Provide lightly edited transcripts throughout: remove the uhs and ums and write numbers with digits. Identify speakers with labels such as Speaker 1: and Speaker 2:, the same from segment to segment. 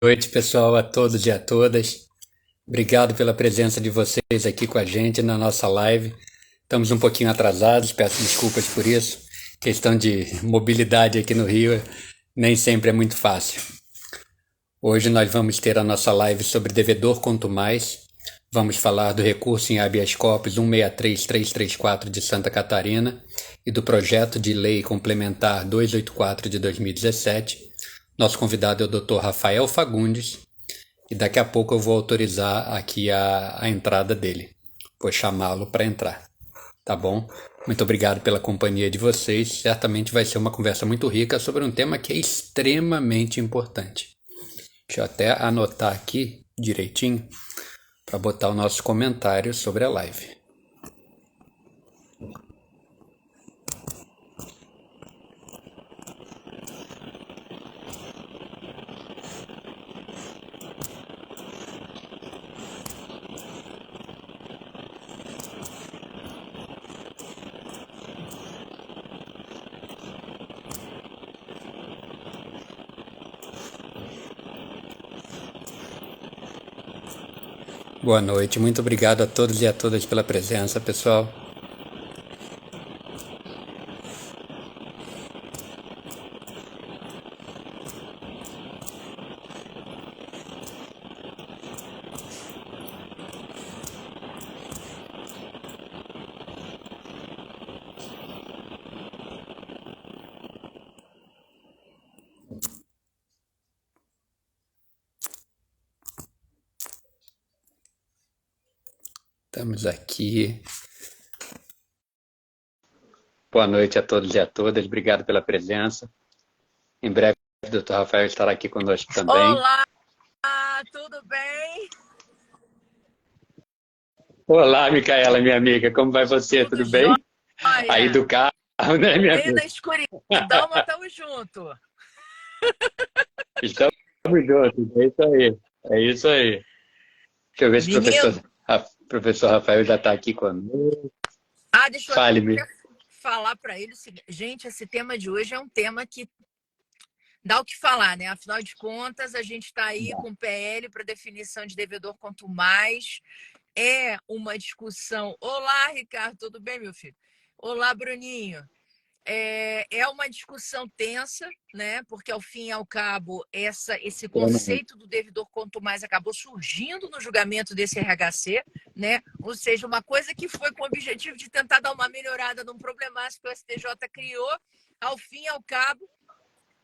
Speaker 1: Noite, pessoal, a todos e a todas. Obrigado pela presença de vocês aqui com a gente na nossa live. Estamos um pouquinho atrasados, peço desculpas por isso. Questão de mobilidade aqui no Rio nem sempre é muito fácil. Hoje nós vamos ter a nossa live sobre devedor quanto mais. Vamos falar do recurso em habeas corpus 163334 de Santa Catarina e do projeto de lei complementar 284 de 2017. Nosso convidado é o Dr. Rafael Fagundes e daqui a pouco eu vou autorizar aqui a entrada dele. Vou chamá-lo para entrar, tá bom? Muito obrigado pela companhia de vocês. Certamente vai ser uma conversa muito rica sobre um tema que é extremamente importante. Deixa eu até anotar aqui direitinho para botar o nosso comentário sobre a live. Boa noite, muito obrigado a todos e a todas pela presença, pessoal. Estamos aqui. Boa noite a todos e a todas, obrigado pela presença. Em breve o Dr. Rafael estará aqui conosco também.
Speaker 2: Olá, tudo bem?
Speaker 1: Olá, Micaela, minha amiga, como vai você?
Speaker 2: Tudo
Speaker 1: Tudo bem? Aí
Speaker 2: jóia?
Speaker 1: do carro, né, minha
Speaker 2: Meio
Speaker 1: amiga?
Speaker 2: na escuridão, mas estamos juntos.
Speaker 1: Estamos juntos, é isso aí. É isso aí. Deixa eu ver se o
Speaker 2: Menino,
Speaker 1: professor Rafael já está aqui conosco.
Speaker 2: deixa eu
Speaker 1: Fale-me.
Speaker 2: até falar para ele o seguinte. Gente, esse tema de hoje é um tema que dá o que falar, né? Afinal de contas, a gente está aí com o PL para definição de devedor quanto mais. É uma discussão. Olá, Ricardo, tudo bem, meu filho? Olá, Bruninho. É uma discussão tensa, né? Porque ao fim e ao cabo esse conceito do devedor quanto mais acabou surgindo no julgamento desse RHC, né? Ou seja, uma coisa que foi com o objetivo de tentar dar uma melhorada num problemaço que o STJ criou, ao fim e ao cabo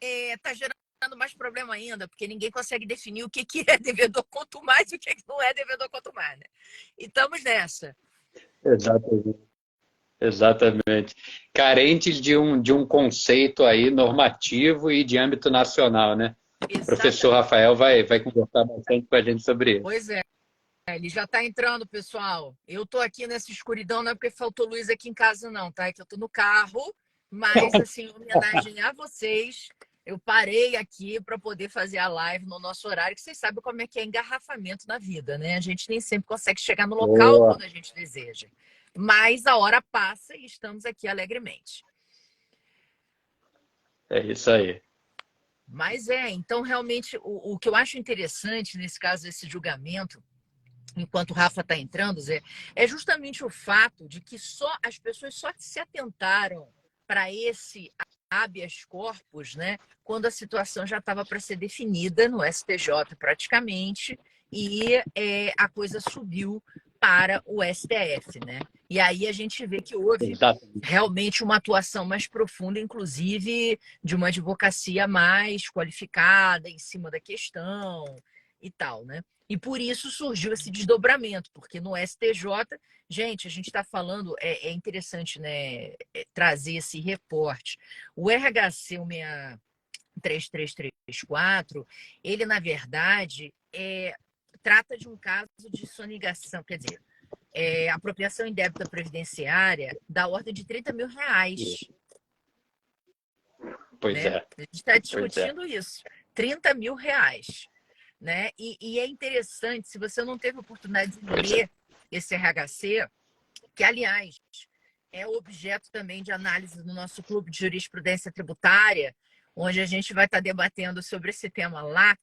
Speaker 2: está gerando mais problema ainda, porque ninguém consegue definir o que é devedor quanto mais e o que não é devedor quanto mais, né? E estamos nessa.
Speaker 1: Exatamente. Exatamente. Carentes de um conceito aí normativo e de âmbito nacional, né? O professor
Speaker 2: Exatamente.
Speaker 1: Rafael vai conversar bastante com a gente sobre isso.
Speaker 2: Pois é. Ele já está entrando, pessoal. Eu estou aqui nessa escuridão, não é porque faltou luz aqui em casa, não, tá? É que eu estou no carro, mas, assim, em homenagem a vocês, eu parei aqui para poder fazer a live no nosso horário, que vocês sabem como é que é engarrafamento na vida, né? A gente nem sempre consegue chegar no local
Speaker 1: Boa.
Speaker 2: quando a gente deseja. Mas a hora passa e estamos aqui alegremente.
Speaker 1: É isso aí.
Speaker 2: Mas então, realmente, o que eu acho interessante nesse caso, desse julgamento, enquanto o Rafa está entrando, Zé, é justamente o fato de que as pessoas só se atentaram para esse habeas corpus, né, quando a situação já estava para ser definida no STJ praticamente, e a coisa subiu para o STF, né? E aí a gente vê que houve
Speaker 1: Exatamente.
Speaker 2: realmente uma atuação mais profunda, inclusive de uma advocacia mais qualificada em cima da questão e tal, né? E por isso surgiu esse desdobramento, porque no STJ, gente, a gente está falando, é interessante, né, trazer esse reporte. O RHC 16334, ele, na verdade, trata de um caso de sonegação, quer dizer, apropriação indébita previdenciária da ordem de R$ 30.000,
Speaker 1: Pois
Speaker 2: né?
Speaker 1: é,
Speaker 2: A gente está
Speaker 1: pois é.
Speaker 2: discutindo isso, R$ 30.000. Né? E é interessante, se você não teve oportunidade de
Speaker 1: Pois é.
Speaker 2: ler esse RHC, que, aliás, é objeto também de análise no nosso clube de jurisprudência tributária, onde a gente vai estar debatendo sobre esse tema lá.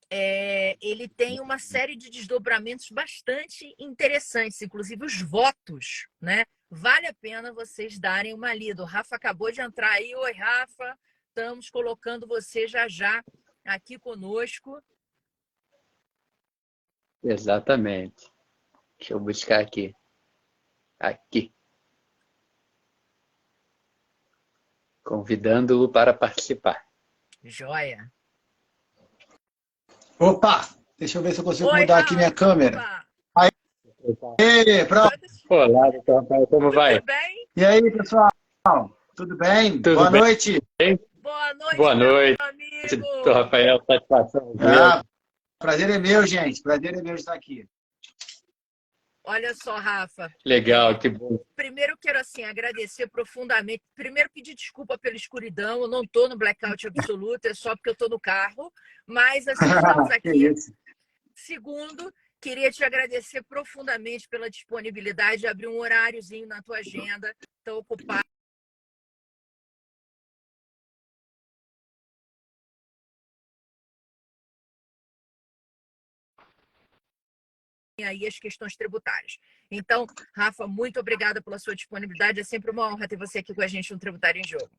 Speaker 2: ele tem uma série de desdobramentos bastante interessantes, inclusive os votos, né? Vale a pena vocês darem uma lida. O Rafa acabou de entrar aí. Oi, Rafa. Estamos colocando você já já aqui conosco.
Speaker 1: Exatamente. Deixa eu buscar aqui. Aqui. Convidando-o para participar.
Speaker 2: Joia.
Speaker 3: Opa! Deixa eu ver se eu consigo
Speaker 2: Oi,
Speaker 3: mudar aqui minha
Speaker 2: Rafa.
Speaker 3: câmera. Aí, pronto.
Speaker 1: Olá, doutor Rafael, como vai?
Speaker 2: Tudo bem?
Speaker 3: E aí, pessoal? Tudo bem?
Speaker 1: Tudo
Speaker 3: Boa
Speaker 1: bem?
Speaker 3: noite.
Speaker 2: Boa noite,
Speaker 1: Boa noite,
Speaker 2: meu amigo.
Speaker 1: doutor Rafael. Satisfação.
Speaker 3: Prazer é meu, gente. Prazer é meu estar aqui.
Speaker 2: Olha só, Rafa.
Speaker 1: Legal, que bom.
Speaker 2: Primeiro eu quero agradecer profundamente. Primeiro pedir desculpa pela escuridão. Eu não estou no blackout absoluto, é só porque eu estou no carro. Mas estamos aqui.
Speaker 3: Que isso.
Speaker 2: Segundo, queria te agradecer profundamente pela disponibilidade de abrir um horáriozinho na tua agenda, tão ocupado. Aí as questões tributárias. Então, Rafa, muito obrigada pela sua disponibilidade. É sempre uma honra ter você aqui com a gente no Tributário em Jogo.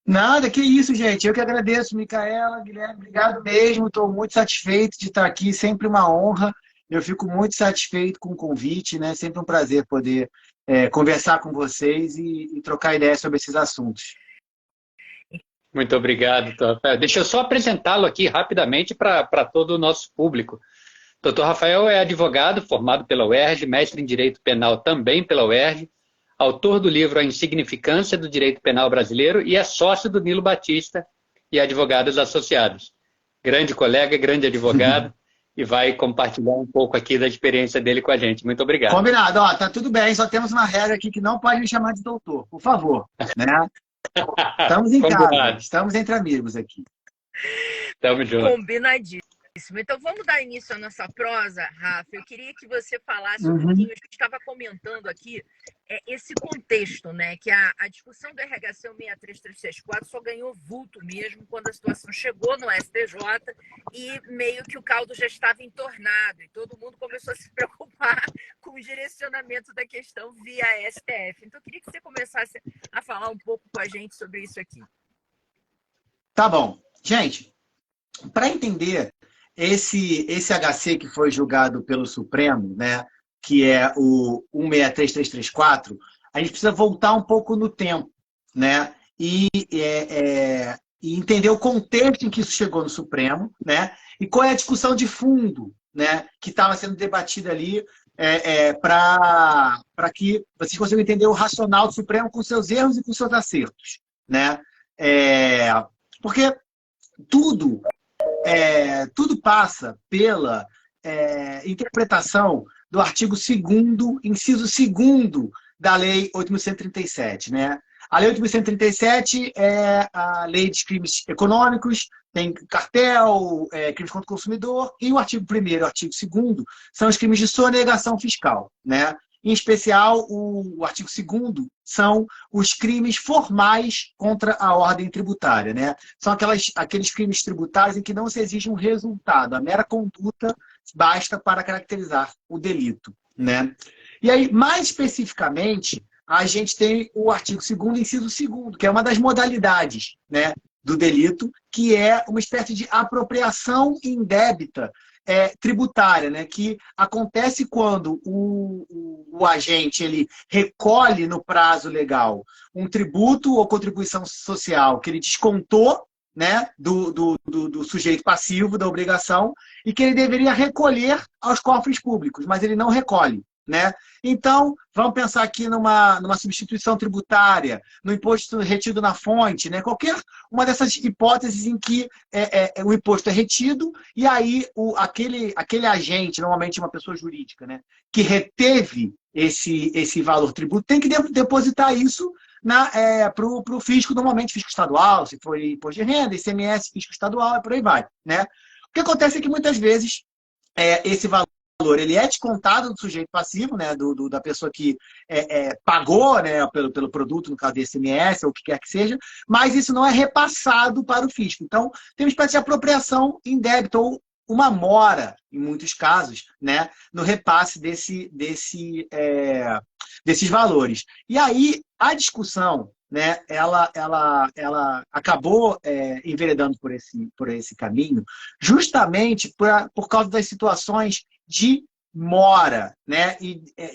Speaker 3: Nada, que isso, gente. Eu que agradeço, Micaela, Guilherme. Obrigado mesmo. Estou muito satisfeito de estar aqui. Sempre uma honra. Eu fico muito satisfeito com o convite, né? Sempre um prazer poder conversar com vocês e trocar ideias sobre esses assuntos.
Speaker 1: Muito obrigado, doutor Rafael. Deixa eu só apresentá-lo aqui rapidamente para todo o nosso público. Doutor Rafael é advogado formado pela UERJ, mestre em Direito Penal também pela UERJ, autor do livro A Insignificância do Direito Penal Brasileiro e é sócio do Nilo Batista e Advogados Associados. Grande colega, grande advogado e vai compartilhar um pouco aqui da experiência dele com a gente. Muito obrigado.
Speaker 3: Combinado. Ó, tá tudo bem, só temos uma regra aqui que não pode me chamar de doutor, por favor. Né? Estamos em casa, estamos entre amigos aqui.
Speaker 1: Tamo junto.
Speaker 2: Combinadíssimo. Então, vamos dar início à nossa prosa, Rafa. Eu queria que você falasse um pouquinho, a gente estava comentando aqui, esse contexto, né? Que a discussão do RHC 63364 só ganhou vulto mesmo quando a situação chegou no STJ e meio que o caldo já estava entornado e todo mundo começou a se preocupar com o direcionamento da questão via STF. Então, eu queria que você começasse a falar um pouco com a gente sobre isso aqui.
Speaker 3: Tá bom. Gente, para entender esse HC que foi julgado pelo Supremo, né, que é o 163334, a gente precisa voltar um pouco no tempo, né, e entender o contexto em que isso chegou no Supremo, né, e qual é a discussão de fundo, né, que estava sendo debatida ali para que vocês consigam entender o racional do Supremo com seus erros e com seus acertos, né, porque tudo passa pela interpretação do artigo 2º, inciso 2º da Lei 8.137, né? A Lei 8.137 é a lei de crimes econômicos, tem cartel, crimes contra o consumidor, e o artigo 1º e o artigo 2º são os crimes de sonegação fiscal, né? Em especial, o artigo 2º são os crimes formais contra a ordem tributária, né? São aqueles crimes tributários em que não se exige um resultado, a mera conduta basta para caracterizar o delito, né? E aí, mais especificamente, a gente tem o artigo 2º, inciso 2º, que é uma das modalidades, né, do delito, que é uma espécie de apropriação indébita tributária, né, que acontece quando o agente ele recolhe no prazo legal um tributo ou contribuição social que ele descontou, né, do sujeito passivo da obrigação e que ele deveria recolher aos cofres públicos, mas ele não recolhe, né? Então, vamos pensar aqui numa substituição tributária, no imposto retido na fonte, né? Qualquer uma dessas hipóteses em que o imposto é retido e aí aquele agente, normalmente uma pessoa jurídica, né, que reteve esse valor tributo, tem que depositar isso para o fisco, normalmente fisco estadual, se for imposto de renda, ICMS, fisco estadual, e por aí vai, né? O que acontece é que muitas vezes esse valor ele é descontado do sujeito passivo, né, da pessoa que pagou, né, pelo produto, no caso do ICMS, ou o que quer que seja, mas isso não é repassado para o fisco. Então, tem uma espécie de apropriação indébita ou uma mora, em muitos casos, né, no repasse desses valores. E aí, a discussão, né, ela acabou enveredando por esse caminho, justamente por causa das situações de mora, né,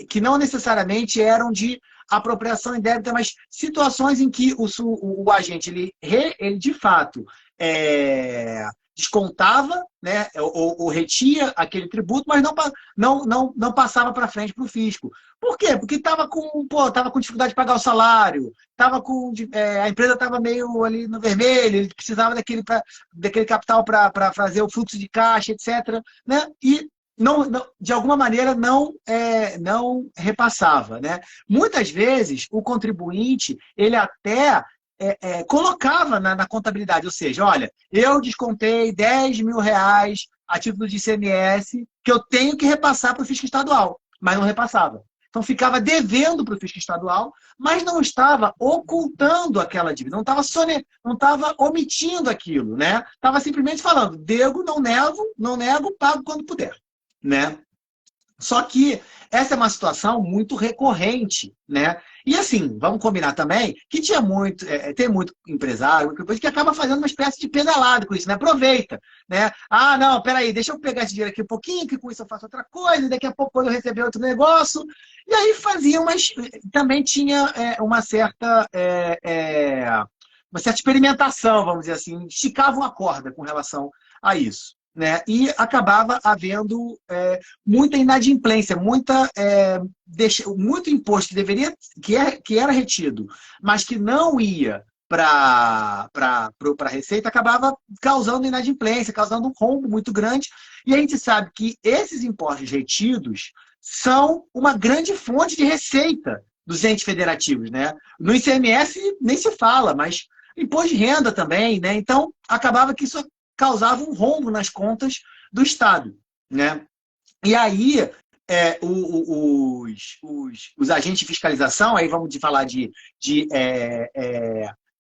Speaker 3: que não necessariamente eram de apropriação indébita, mas situações em que o agente, ele de fato descontava, né, ou retia aquele tributo, mas não passava para frente para o fisco. Por quê? Porque estava com dificuldade de pagar o salário, a empresa estava meio ali no vermelho, ele precisava daquele capital para fazer o fluxo de caixa, etc. Né? E de alguma maneira não repassava. Né? Muitas vezes o contribuinte ele até colocava na contabilidade, ou seja, olha, eu descontei 10 mil reais a título de ICMS que eu tenho que repassar para o fisco estadual, mas não repassava. Então ficava devendo para o fisco estadual, mas não estava ocultando aquela dívida, não estava omitindo aquilo, né? Estava simplesmente falando, devo, não nego, pago quando puder, né? Só que essa é uma situação muito recorrente, né? E assim, vamos combinar também que tem muito empresário que acaba fazendo uma espécie de pedalada com isso, né? Aproveita, né? Ah, não, peraí, deixa eu pegar esse dinheiro aqui um pouquinho, que com isso eu faço outra coisa, daqui a pouco quando eu receber outro negócio. E aí fazia, mas também tinha uma certa experimentação, vamos dizer assim, esticavam a corda com relação a isso. Né? E acabava havendo muita inadimplência, muito imposto que era retido, mas que não ia para a Receita, acabava causando inadimplência, causando um rombo muito grande. E a gente sabe que esses impostos retidos são uma grande fonte de receita dos entes federativos. Né? No ICMS nem se fala, mas imposto de renda também. Né? Então, acabava que isso causava um rombo nas contas do Estado. Né? E aí, os agentes de fiscalização, aí vamos falar de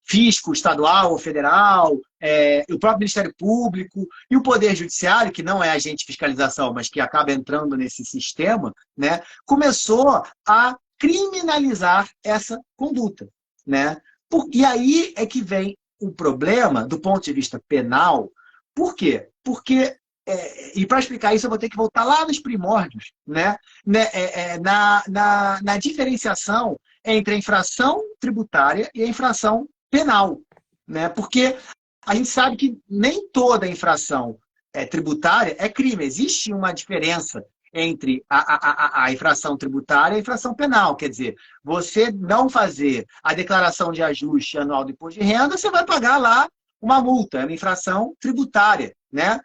Speaker 3: fisco estadual ou federal, o próprio Ministério Público e o Poder Judiciário, que não é agente de fiscalização, mas que acaba entrando nesse sistema, né, começou a criminalizar essa conduta. Né? E aí é que vem o problema do ponto de vista penal. Por quê? Porque, e para explicar isso, eu vou ter que voltar lá nos primórdios, né? Na diferenciação entre a infração tributária e a infração penal. Né? Porque a gente sabe que nem toda infração tributária é crime. Existe uma diferença entre a infração tributária e a infração penal. Quer dizer, você não fazer a declaração de ajuste anual do imposto de renda, você vai pagar lá uma multa, é uma infração tributária. Né?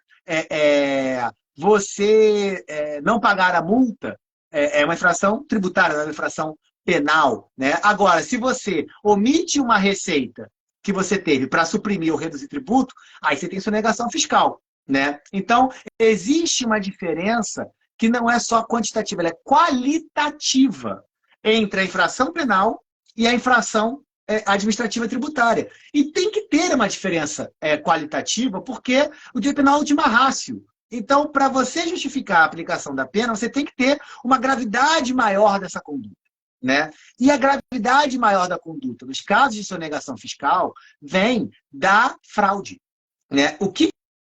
Speaker 3: Você não pagar a multa é uma infração tributária, não é uma infração penal. Né? Agora, se você omite uma receita que você teve para suprimir ou reduzir tributo, aí você tem sonegação fiscal. Né? Então, existe uma diferença que não é só quantitativa, ela é qualitativa entre a infração penal e a infração administrativa tributária. E tem que ter uma diferença qualitativa, porque o direito penal é a última ratio. Então, para você justificar a aplicação da pena, você tem que ter uma gravidade maior dessa conduta. Né? E a gravidade maior da conduta, nos casos de sonegação fiscal, vem da fraude. Né? O que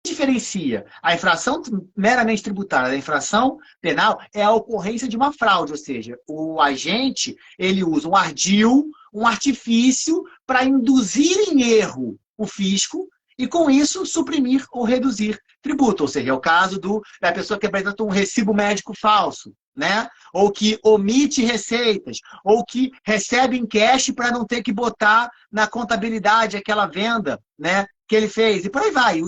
Speaker 3: diferencia a infração meramente tributária da infração penal é a ocorrência de uma fraude, ou seja, o agente ele usa um ardil, um artifício para induzir em erro o fisco e, com isso, suprimir ou reduzir tributo. Ou seja, é o caso da pessoa que apresenta um recibo médico falso, né? Ou que omite receitas, ou que recebe em cash para não ter que botar na contabilidade aquela venda, né, que ele fez. E por aí vai.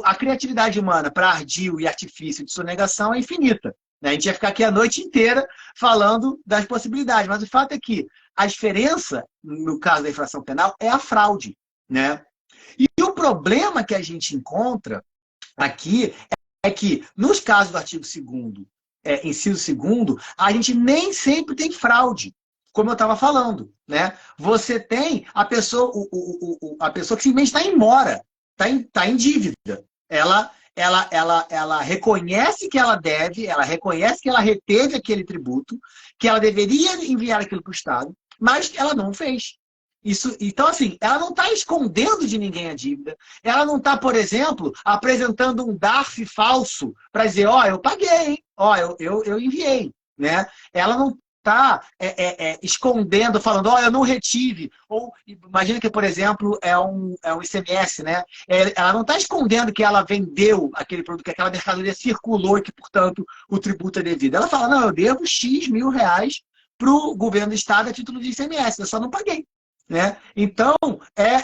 Speaker 3: A criatividade humana para ardil e artifício de sonegação é infinita. Né? A gente ia ficar aqui a noite inteira falando das possibilidades, mas o fato é que a diferença, no caso da infração penal, é a fraude. Né? E o problema que a gente encontra aqui é que, nos casos do artigo 2º, inciso 2º, a gente nem sempre tem fraude, como eu estava falando. Né? Você tem a pessoa que simplesmente está em mora, está em dívida. Ela ela reconhece que ela deve, ela reconhece que ela reteve aquele tributo, que ela deveria enviar aquilo para o Estado, mas ela não fez. Então, assim, ela não está escondendo de ninguém a dívida. Ela não está, por exemplo, apresentando um DARF falso para dizer, ó, eu paguei, hein? Ó, eu enviei. Né? Ela não está escondendo, falando, ó, eu não retive. Ou, imagina que, por exemplo, é um ICMS, né? Ela não está escondendo que ela vendeu aquele produto, que aquela mercadoria circulou e que, portanto, o tributo é devido. Ela fala, não, eu devo X mil reais para o governo do Estado a título de ICMS, eu só não paguei. Né? Então, é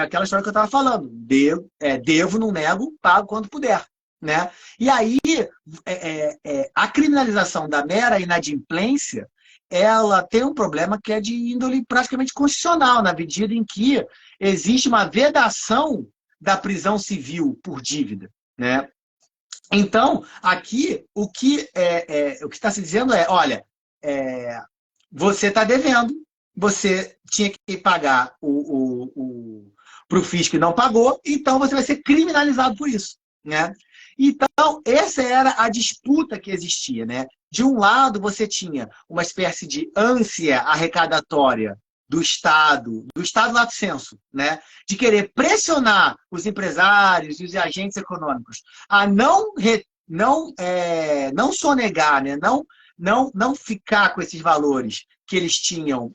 Speaker 3: aquela história que eu estava falando. Devo, não nego, pago quando puder. Né? E aí, a criminalização da mera inadimplência, ela tem um problema que é de índole praticamente constitucional, na medida em que existe uma vedação da prisão civil por dívida. Né? Então, aqui, o que está se dizendo olha, você está devendo, você tinha que pagar para o fisco e não pagou, então você vai ser criminalizado por isso. Né? Então, essa era a disputa que existia. Né? De um lado, você tinha uma espécie de ânsia arrecadatória do Estado lato sensu, né? De querer pressionar os empresários e os agentes econômicos a não sonegar, né? Não ficar com esses valores que eles tinham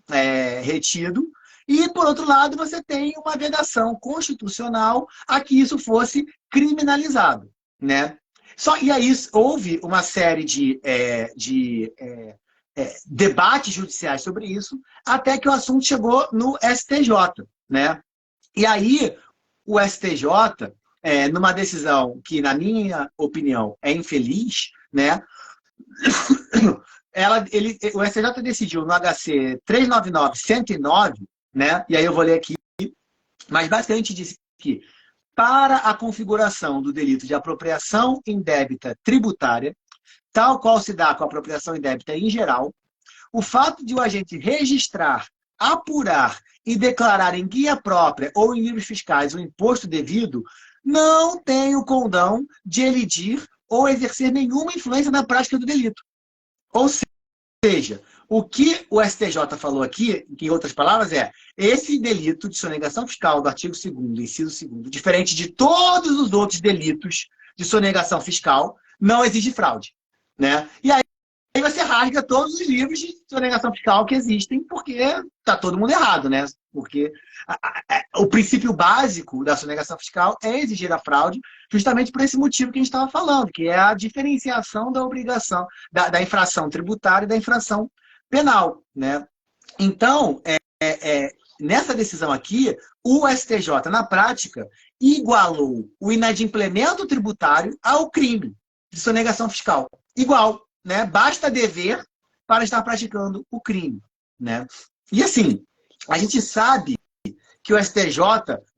Speaker 3: retido. E, por outro lado, você tem uma vedação constitucional a que isso fosse criminalizado. Né? E aí houve uma série de debates judiciais sobre isso, até que o assunto chegou no STJ. Né? E aí o STJ, numa decisão que, na minha opinião, é infeliz, né? O STJ decidiu no HC 399-109, né? E aí eu vou ler aqui, mas basicamente disse que para a configuração do delito de apropriação indébita tributária, tal qual se dá com a apropriação indébita em geral, o fato de o agente registrar, apurar e declarar em guia própria ou em livros fiscais o imposto devido não tem o condão de elidir ou exercer nenhuma influência na prática do delito. Ou seja, o que o STJ falou aqui, em outras palavras, esse delito de sonegação fiscal do artigo 2º, inciso 2º, diferente de todos os outros delitos de sonegação fiscal, não exige fraude. Né? E aí você rasga todos os livros de sonegação fiscal que existem, porque está todo mundo errado. Né? Porque o princípio básico da sonegação fiscal é exigir a fraude, justamente por esse motivo que a gente estava falando, que é a diferenciação da obrigação, da infração tributária e da infração penal. Né? Então, nessa decisão aqui, o STJ, na prática, igualou o inadimplemento tributário ao crime de sonegação fiscal. Igual. Né? Basta dever para estar praticando o crime. Né? E assim, a gente sabe que o STJ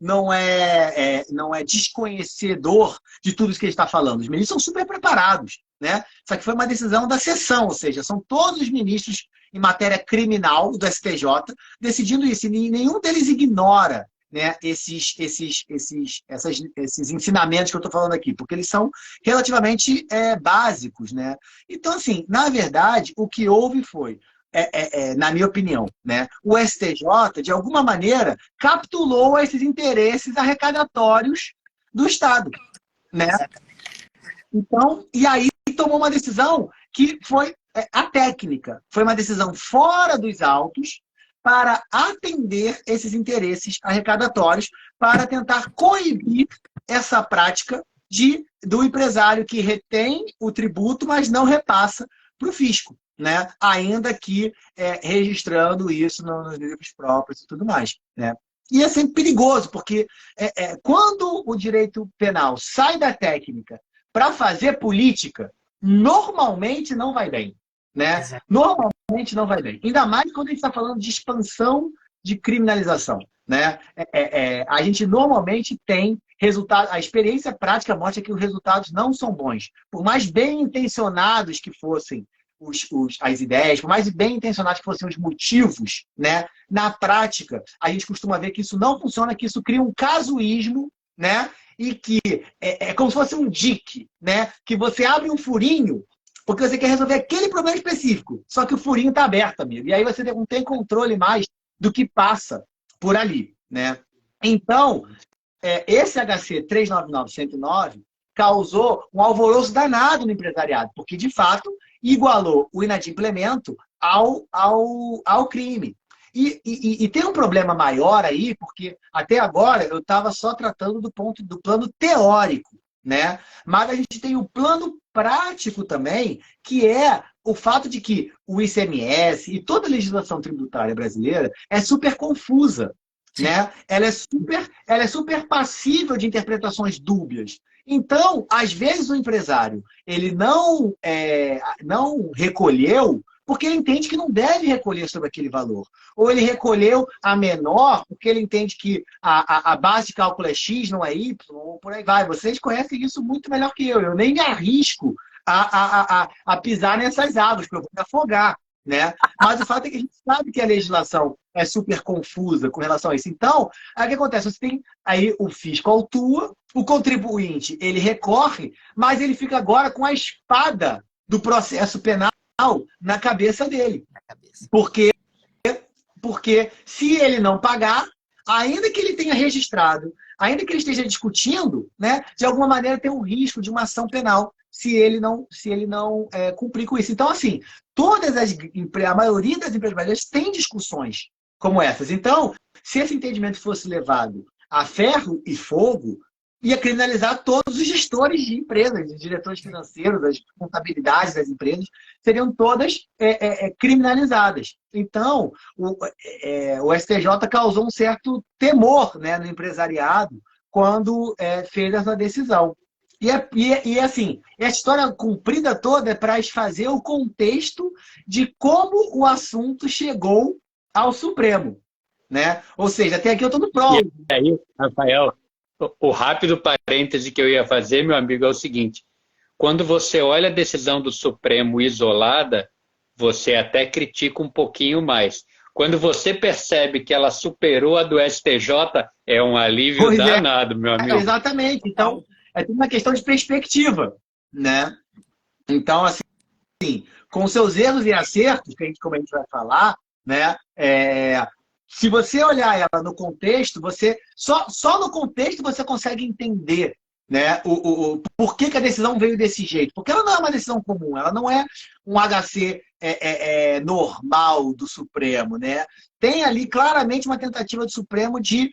Speaker 3: não é desconhecedor de tudo isso que ele está falando. Os ministros são super preparados. Né? Só que foi uma decisão da sessão, ou seja, são todos os ministros em matéria criminal do STJ decidindo isso. E nenhum deles ignora, né, esses ensinamentos que eu estou falando aqui, porque eles são relativamente básicos. Né? Então, assim, na verdade, o que houve foi, na minha opinião, né, o STJ, de alguma maneira, capitulou esses interesses arrecadatórios do Estado. Né? Então, e aí tomou uma decisão que foi atécnica, foi uma decisão fora dos autos, para atender esses interesses arrecadatórios, para tentar coibir essa prática do empresário que retém o tributo, mas não repassa para o fisco, né? Ainda que registrando isso nos livros próprios e tudo mais. Né? E é sempre perigoso, porque quando o direito penal sai da técnica para fazer política, normalmente não vai bem. Né? Normalmente não vai bem. Ainda mais quando a gente está falando de expansão de criminalização. Né? A gente normalmente tem resultados. A experiência prática mostra que os resultados não são bons. Por mais bem intencionados que fossem as ideias, por mais bem intencionados que fossem os motivos, né? Na prática, a gente costuma ver que isso não funciona, que isso cria um casuísmo, né? e que é como se fosse um dique, né? Que você abre um furinho porque você quer resolver aquele problema específico. Só que o furinho está aberto, amigo. E aí você não tem controle mais do que passa por ali, né? Então, esse HC 399-109 causou um alvoroço danado no empresariado, porque, de fato, igualou o inadimplemento ao crime. E tem um problema maior aí, porque até agora eu estava só tratando do plano teórico, né? Mas a gente tem o plano prático também, que é o fato de que o ICMS e toda a legislação tributária brasileira é super confusa, né? Ela é super passível de interpretações dúbias. Então, às vezes o empresário ele não recolheu porque ele entende que não deve recolher sobre aquele valor. Ou ele recolheu a menor porque ele entende que a base de cálculo é X, não é Y, ou por aí vai. Vocês conhecem isso muito melhor que eu. Eu nem me arrisco a pisar nessas águas, porque eu vou me afogar, né? Mas o fato é que a gente sabe que a legislação é super confusa com relação a isso. Então, aí o que acontece? Você tem aí o fisco autua, o contribuinte ele recorre, mas ele fica agora com a espada do processo penal na cabeça dele. Porque se ele não pagar, ainda que ele tenha registrado, ainda que ele esteja discutindo, né, de alguma maneira tem um risco de uma ação penal se ele não cumprir com isso. Então, assim, a maioria das empresas brasileiras tem discussões como essas. Então, se esse entendimento fosse levado a ferro e fogo, ia criminalizar todos os gestores de empresas, os diretores financeiros, as contabilidades das empresas, seriam todas criminalizadas. Então, o STJ causou um certo temor, né, no empresariado quando fez essa decisão. E assim, essa história comprida toda é para fazer o contexto de como o assunto chegou ao Supremo, né? Ou seja, até aqui eu estou no prólogo.
Speaker 1: E aí, Rafael, o rápido parêntese que eu ia fazer, meu amigo, é o seguinte: quando você olha a decisão do Supremo isolada, você até critica um pouquinho mais. Quando você percebe que ela superou a do STJ, é um alívio danado, meu amigo.
Speaker 3: Exatamente. Então, é tudo uma questão de perspectiva, né? Então, assim, com seus erros e acertos, como a gente vai falar, né? Se você olhar ela no contexto, só no contexto você consegue entender, né, por que a decisão veio desse jeito. Porque ela não é uma decisão comum, ela não é um HC normal do Supremo, né? Tem ali claramente uma tentativa do Supremo de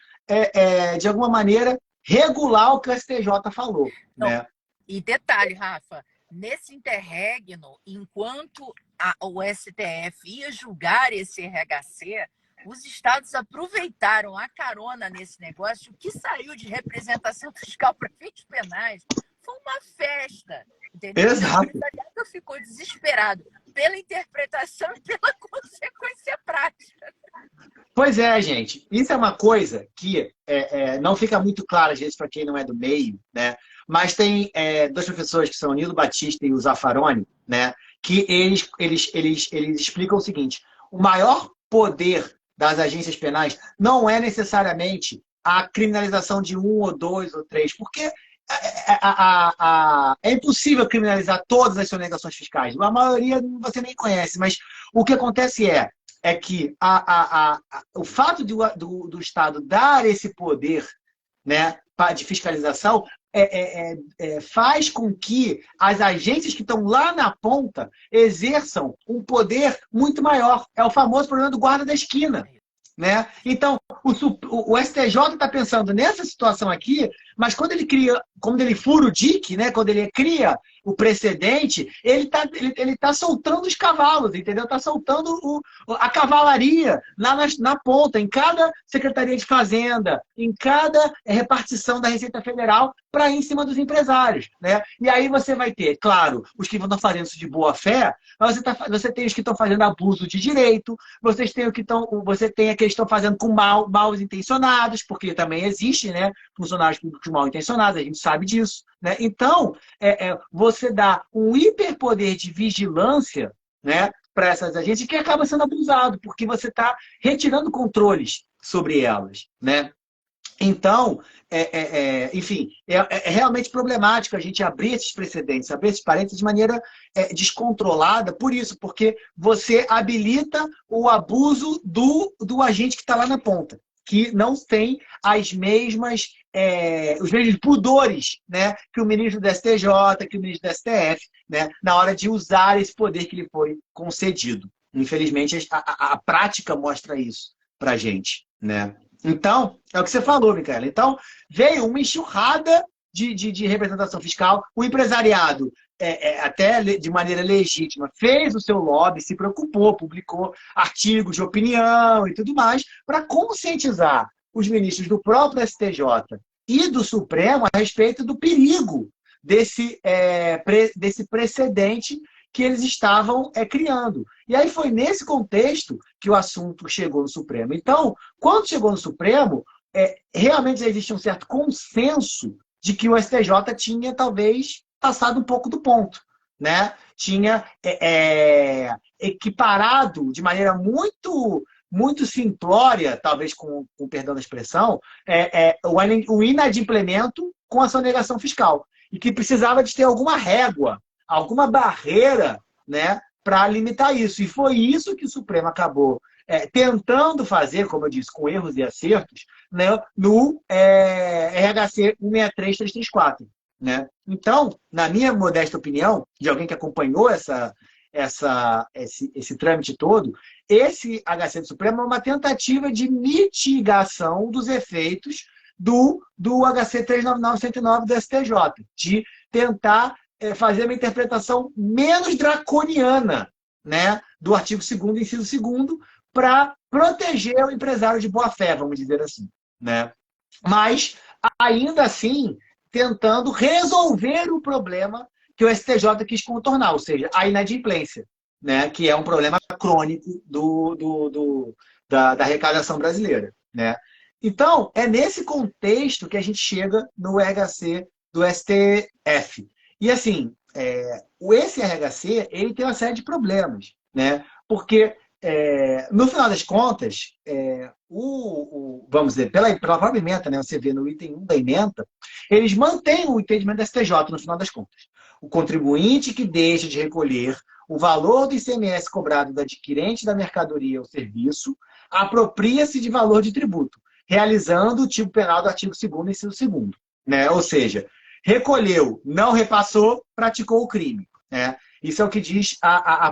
Speaker 3: alguma maneira, regular o que o STJ falou.
Speaker 2: Não,
Speaker 3: né?
Speaker 2: E detalhe, Rafa, nesse interregno, enquanto o STF ia julgar esse RHC, os estados aproveitaram a carona nesse negócio. O que saiu de representação fiscal para fins penais foi uma festa. Entendeu?
Speaker 3: Exato.
Speaker 2: O empresariado ficou desesperado pela interpretação e pela consequência prática.
Speaker 3: Pois é, gente. Isso é uma coisa que não fica muito clara, às vezes, para quem não é do meio, né? Mas tem dois professores que são o Nilo Batista e o Zaffaroni, né? Que eles explicam o seguinte: o maior poder das agências penais não é necessariamente a criminalização de 1, ou 2, ou 3, porque é impossível criminalizar todas as sonegações fiscais. A maioria você nem conhece, mas o que acontece é que o fato do Estado dar esse poder, né, de fiscalização faz com que as agências que estão lá na ponta exerçam um poder muito maior. É o famoso problema do guarda da esquina. Né? Então, o STJ está pensando nessa situação aqui, mas quando ele fura o dique, né? Quando ele cria o precedente, ele tá soltando os cavalos, entendeu? Está soltando a cavalaria lá na ponta, em cada Secretaria de Fazenda, em cada repartição da Receita Federal, para ir em cima dos empresários. Né? E aí você vai ter, claro, os que estão fazendo isso de boa fé, mas você tem os que estão fazendo abuso de direito, você tem aqueles que estão fazendo com mal intencionados, porque também existe, né, funcionários públicos mal intencionados, a gente sabe disso. Né? Então, você dá um hiperpoder de vigilância, né, para essas agências que acaba sendo abusado, porque você está retirando controles sobre elas. Né? Então, enfim, é realmente problemático a gente abrir esses precedentes, abrir esses parênteses de maneira descontrolada, por isso, porque você habilita o abuso do agente que está lá na ponta, que não tem as mesmas, os mesmos pudores, né, que o ministro do STJ, que o ministro do STF, né, na hora de usar esse poder que lhe foi concedido. Infelizmente, a prática mostra isso para a gente, né? Então, é o que você falou, Micaela. Então, veio uma enxurrada de representação fiscal. O empresariado, até de maneira legítima, fez o seu lobby, se preocupou, publicou artigos de opinião e tudo mais, para conscientizar os ministros do próprio STJ e do Supremo a respeito do perigo desse precedente que eles estavam criando. E aí foi nesse contexto que o assunto chegou no Supremo. Então, quando chegou no Supremo, realmente já existia um certo consenso de que o STJ tinha, talvez, passado um pouco do ponto, né? Tinha equiparado de maneira muito simplória, talvez com perdão da expressão, o inadimplemento com a sonegação fiscal. E que precisava de ter alguma régua, alguma barreira, né, para limitar isso. E foi isso que o Supremo acabou tentando fazer, como eu disse, com erros e acertos, né, no RHC 163334. Né? Então, na minha modesta opinião, de alguém que acompanhou esse trâmite todo, esse HC do Supremo é uma tentativa de mitigação dos efeitos do HC 399109 do STJ, de tentar fazer uma interpretação menos draconiana, né, do artigo 2º, inciso 2º, para proteger o empresário de boa-fé, vamos dizer assim. Né? Mas, ainda assim, tentando resolver o problema que o STJ quis contornar, ou seja, a inadimplência, né, que é um problema crônico da arrecadação brasileira. Né? Então, é nesse contexto que a gente chega no RHC do STF. E assim, esse RHC ele tem uma série de problemas, né? Porque, no final das contas, vamos dizer, pela própria emenda, né? Você vê no item 1 da emenda, eles mantêm o entendimento da STJ no final das contas. O contribuinte que deixa de recolher o valor do ICMS cobrado do adquirente da mercadoria ou serviço apropria-se de valor de tributo, realizando o tipo penal do artigo 2º, inciso 2º. Né? Ou seja, recolheu, não repassou, praticou o crime. Né? Isso é o que diz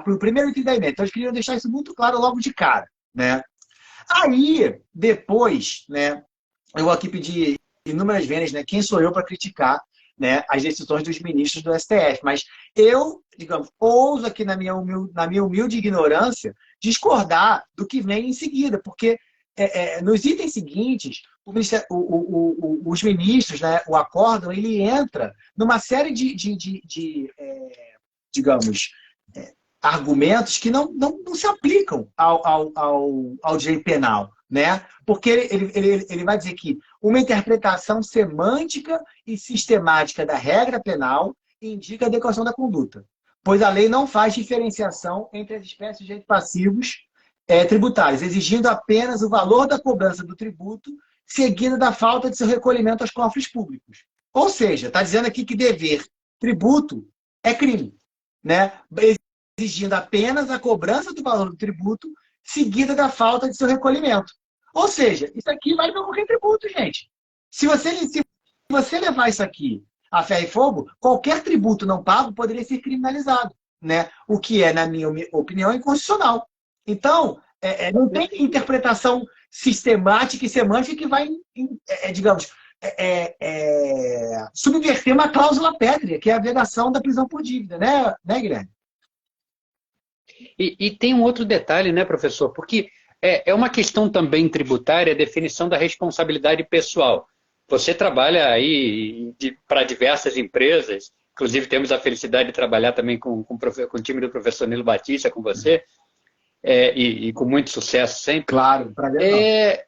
Speaker 3: o primeiro item da emenda. Então, eles queriam deixar isso muito claro logo de cara. Né? Aí, depois, né, eu vou aqui pedir inúmeras vezes, né, quem sou eu para criticar, né, as decisões dos ministros do STF. Mas eu, digamos, ouso aqui na minha humilde ignorância discordar do que vem em seguida, porque nos itens seguintes, os ministros, né, o acórdão, ele entra numa série digamos, argumentos que não se aplicam ao direito penal. Né? Porque ele vai dizer que uma interpretação semântica e sistemática da regra penal indica a adequação da conduta, pois a lei não faz diferenciação entre as espécies de direitos passivos tributários, exigindo apenas o valor da cobrança do tributo, seguida da falta de seu recolhimento aos cofres públicos. Ou seja, está dizendo aqui que dever tributo é crime, né? Exigindo apenas a cobrança do valor do tributo, seguida da falta de seu recolhimento. Ou seja, isso aqui vale para qualquer tributo, gente. Se você levar isso aqui a ferro e fogo, qualquer tributo não pago poderia ser criminalizado. Né? O que é, na minha opinião, inconstitucional. Então, não tem interpretação sistemática e semântica que vai, digamos, subverter uma cláusula pétrea, que é a vedação da prisão por dívida, né Guilherme?
Speaker 1: E tem um outro detalhe, né, professor? Porque é uma questão também tributária a definição da responsabilidade pessoal. Você trabalha aí para diversas empresas, inclusive temos a felicidade de trabalhar também com o time do professor Nilo Batista, com você, e com muito sucesso sempre.
Speaker 3: Claro, prazer.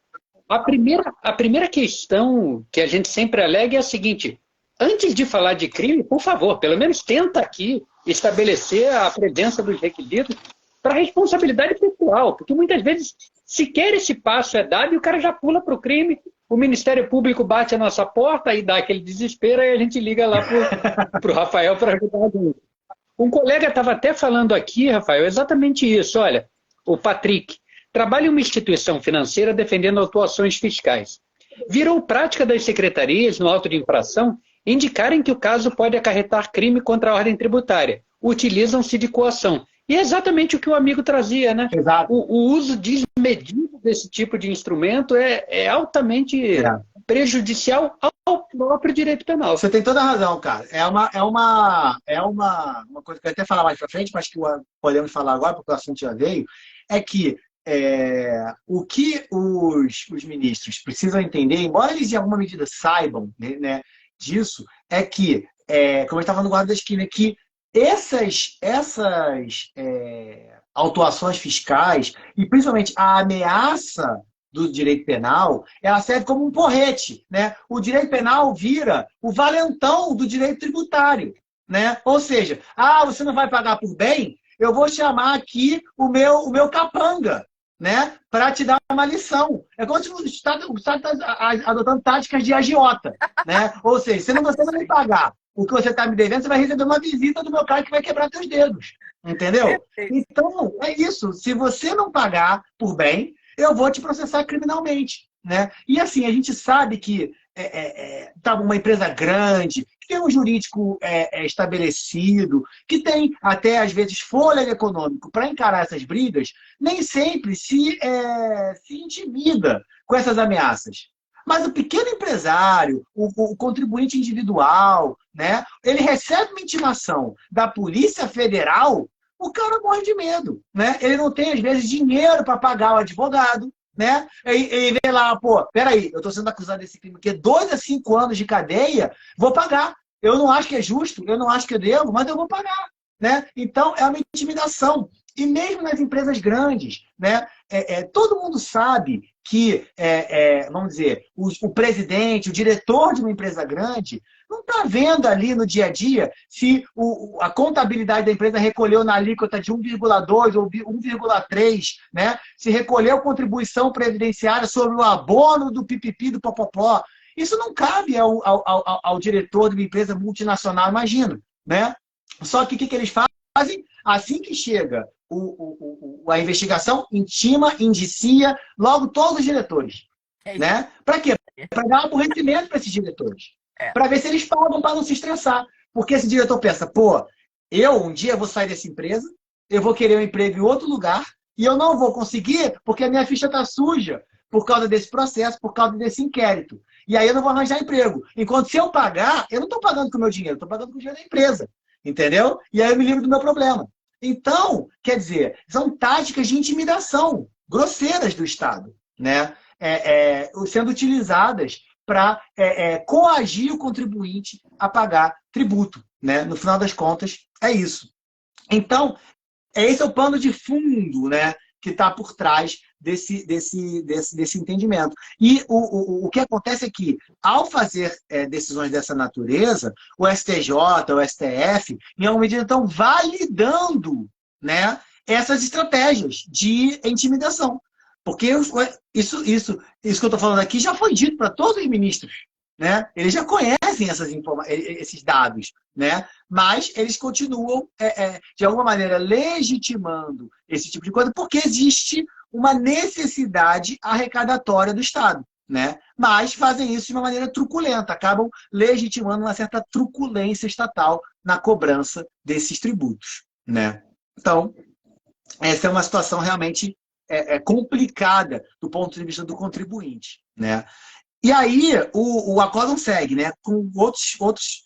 Speaker 1: A primeira questão que a gente sempre alega é a seguinte: antes de falar de crime, por favor, pelo menos tenta aqui estabelecer a presença dos requisitos para responsabilidade pessoal, porque muitas vezes sequer esse passo é dado e o cara já pula para o crime o Ministério Público bate a nossa porta e dá aquele desespero, aí a gente liga lá para o Rafael para ajudar a gente. Um colega estava até falando aqui, Rafael, exatamente isso. Olha, o Patrick trabalha em uma instituição financeira defendendo atuações fiscais. Virou prática das secretarias no auto de infração indicarem que o caso pode acarretar crime contra a ordem tributária. Utilizam-se de coação. E é exatamente o que o amigo trazia, né?
Speaker 3: Exato.
Speaker 1: O uso desmedido desse tipo de instrumento é altamente prejudicial ao próprio direito penal.
Speaker 3: Você tem toda a razão, cara. É uma coisa que eu até falar mais para frente, mas que podemos falar agora, porque o assunto já veio, é que o que os ministros precisam entender, embora eles em alguma medida saibam, né, disso, é que, como a gente estava no guarda da esquina, que essas autuações fiscais, e principalmente a ameaça do direito penal, ela serve como um porrete, né? O direito penal vira o valentão do direito tributário, né? Ou seja, você não vai pagar por bem, eu vou chamar aqui o meu capanga, né? Para te dar uma lição. É como se o Estado está adotando táticas de agiota, né? Ou seja, se você não me pagar o que você está me devendo, você vai receber uma visita do meu cara que vai quebrar teus dedos, entendeu? Então, é isso. Se você não pagar por bem, eu vou te processar criminalmente, né? E assim, a gente sabe que uma empresa grande, que tem um jurídico estabelecido, que tem até, às vezes, fôlego econômico para encarar essas brigas, nem sempre se intimida com essas ameaças. Mas o pequeno empresário, o contribuinte individual, né, ele recebe uma intimação da Polícia Federal, o cara morre de medo, né? Ele não tem, às vezes, dinheiro para pagar o advogado, né? E vê lá, peraí, eu estou sendo acusado desse crime, porque 2 a 5 anos de cadeia, vou pagar. Eu não acho que é justo, eu não acho que eu devo, mas eu vou pagar, né? Então, é uma intimidação. E mesmo nas empresas grandes, né? Todo mundo sabe que, vamos dizer, o presidente, o diretor de uma empresa grande, não está vendo ali no dia a dia se a contabilidade da empresa recolheu na alíquota de 1,2 ou 1,3, né? Se recolheu contribuição previdenciária sobre o abono do pipipi, do popopó. Isso não cabe ao diretor de uma empresa multinacional, imagino, né? Só que o que eles fazem? Assim que chega a investigação, intima, indicia logo todos os diretores. Né? Para quê? Para dar um aborrecimento para esses diretores. Para ver se eles pagam para não se estressar. Porque esse diretor pensa, eu um dia vou sair dessa empresa, eu vou querer um emprego em outro lugar, e eu não vou conseguir porque a minha ficha está suja por causa desse processo, por causa desse inquérito. E aí eu não vou arranjar emprego. Enquanto se eu pagar, eu não estou pagando com o meu dinheiro, estou pagando com o dinheiro da empresa. Entendeu? E aí eu me livro do meu problema. Então, quer dizer, são táticas de intimidação grosseiras do Estado, né? Sendo utilizadas para coagir o contribuinte a pagar tributo, né? No final das contas, é isso. Então, esse é o pano de fundo, né, que está por trás desse entendimento. E o que acontece é que, ao fazer decisões dessa natureza, o STJ, o STF, em alguma medida, estão validando, né, essas estratégias de intimidação. Porque isso que eu estou falando aqui já foi dito para todos os ministros. Né? Eles já conhecem esses dados, né? Mas eles continuam, de alguma maneira, legitimando esse tipo de coisa, porque existe uma necessidade arrecadatória do Estado. Né? Mas fazem isso de uma maneira truculenta, acabam legitimando uma certa truculência estatal na cobrança desses tributos. Né? Então, essa é uma situação realmente complicada do ponto de vista do contribuinte. Né? E aí, o acórdão segue, né, com outros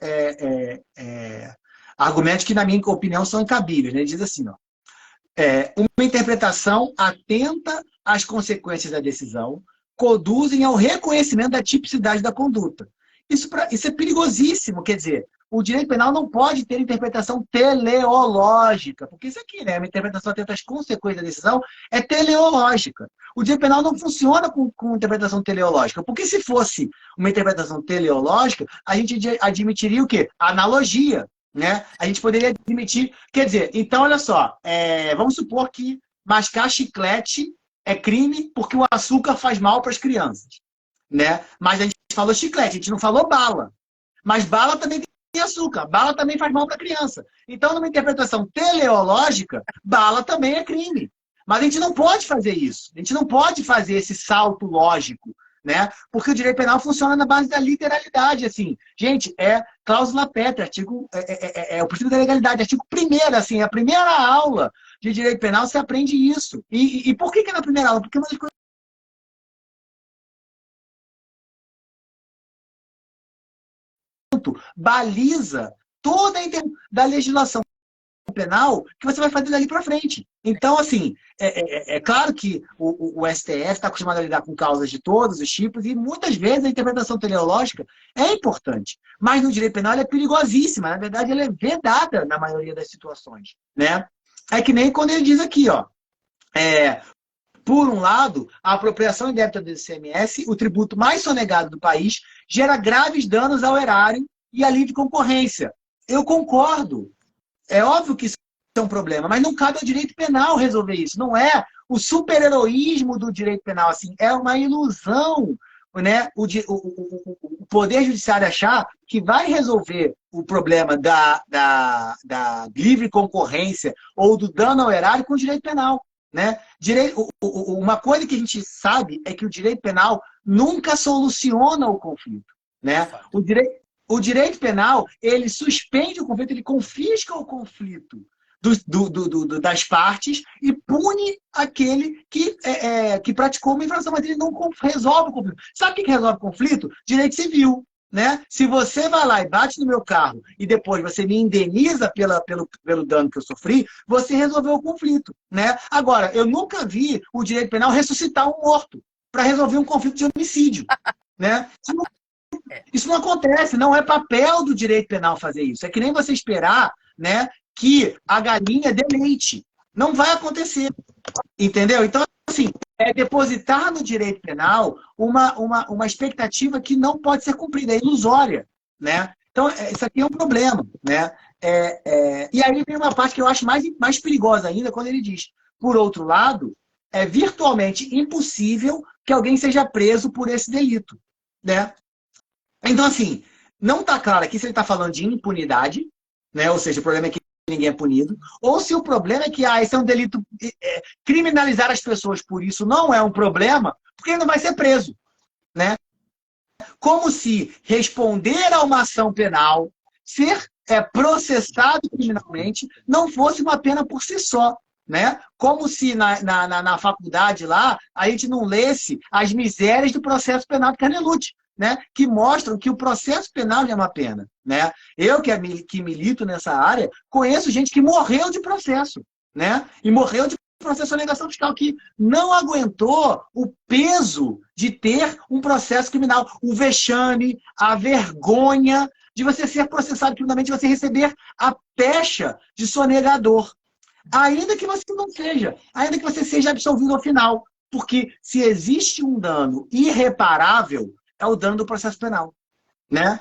Speaker 3: argumentos que, na minha opinião, são incabíveis. Né? Ele diz assim, uma interpretação atenta às consequências da decisão conduzem ao reconhecimento da tipicidade da conduta. Isso é perigosíssimo, quer dizer, o direito penal não pode ter interpretação teleológica, porque isso aqui, né, uma interpretação atenta às consequências da decisão é teleológica. O direito penal não funciona com interpretação teleológica, porque se fosse uma interpretação teleológica, a gente admitiria o quê? A analogia, né? A gente poderia admitir, quer dizer, então olha só, vamos supor que mascar chiclete é crime porque o açúcar faz mal para as crianças. né? Mas a gente falou chiclete, a gente não falou bala. Mas bala também tem açúcar, bala também faz mal para a criança. Então, numa interpretação teleológica, bala também é crime. Mas a gente não pode fazer isso. A gente não pode fazer esse salto lógico, né? Porque o direito penal funciona na base da literalidade, assim. Gente, é cláusula pétrea, o princípio da legalidade, artigo 1º, assim, a primeira aula de direito penal você aprende isso. E por que é na primeira aula? Porque uma das coisas baliza toda a da legislação penal que você vai fazer dali para frente. Então, assim, é claro que o STF está acostumado a lidar com causas de todos os tipos e muitas vezes a interpretação teleológica é importante, mas no direito penal ela é perigosíssima. Na verdade, ela é vedada na maioria das situações, né? É que nem quando ele diz aqui, ó, por um lado, a apropriação indébita do ICMS, o tributo mais sonegado do país, gera graves danos ao erário e à livre concorrência. Eu concordo. É óbvio que isso é um problema, mas não cabe ao direito penal resolver isso. Não é o super-heroísmo do direito penal, assim, é uma ilusão, né? O Poder Judiciário achar que vai resolver o problema da livre concorrência ou do dano ao erário com o direito penal, né? Uma coisa que a gente sabe é que o direito penal nunca soluciona o conflito, né? O direito penal, ele suspende o conflito, ele confisca o conflito das partes e pune aquele que praticou uma infração, mas ele não resolve o conflito. Sabe o que resolve o conflito? Direito civil, né? Se você vai lá e bate no meu carro e depois você me indeniza pelo dano que eu sofri, você resolveu o conflito, né? Agora, eu nunca vi o direito penal ressuscitar um morto para resolver um conflito de homicídio, né? Isso não acontece, não é papel do direito penal fazer isso. É que nem você esperar, né, que a galinha dê leite. Não vai acontecer, entendeu? Então, assim, é depositar no direito penal uma expectativa que não pode ser cumprida, é ilusória, né? Então, isso aqui é um problema, né? E aí vem uma parte que eu acho mais perigosa ainda, quando ele diz, por outro lado, é virtualmente impossível que alguém seja preso por esse delito, né? Então, assim, não está claro aqui se ele está falando de impunidade, né? Ou seja, o problema é que ninguém é punido, ou se o problema é que esse é um delito, criminalizar as pessoas por isso não é um problema, porque ele não vai ser preso, né? Como se responder a uma ação penal, ser processado criminalmente, não fosse uma pena por si só, né? Como se na faculdade lá a gente não lesse as misérias do processo penal de Carnelucci, né? Que mostram que o processo penal é uma pena, né? Eu que milito nessa área, conheço gente que morreu de processo, né? E morreu de processo de sonegação fiscal, que não aguentou o peso de ter um processo criminal, o vexame, a vergonha de você ser processado criminalmente, de você receber a pecha de sonegador. Ainda que você não seja, ainda que você seja absolvido ao final. Porque se existe um dano irreparável, é o dano do processo penal, né?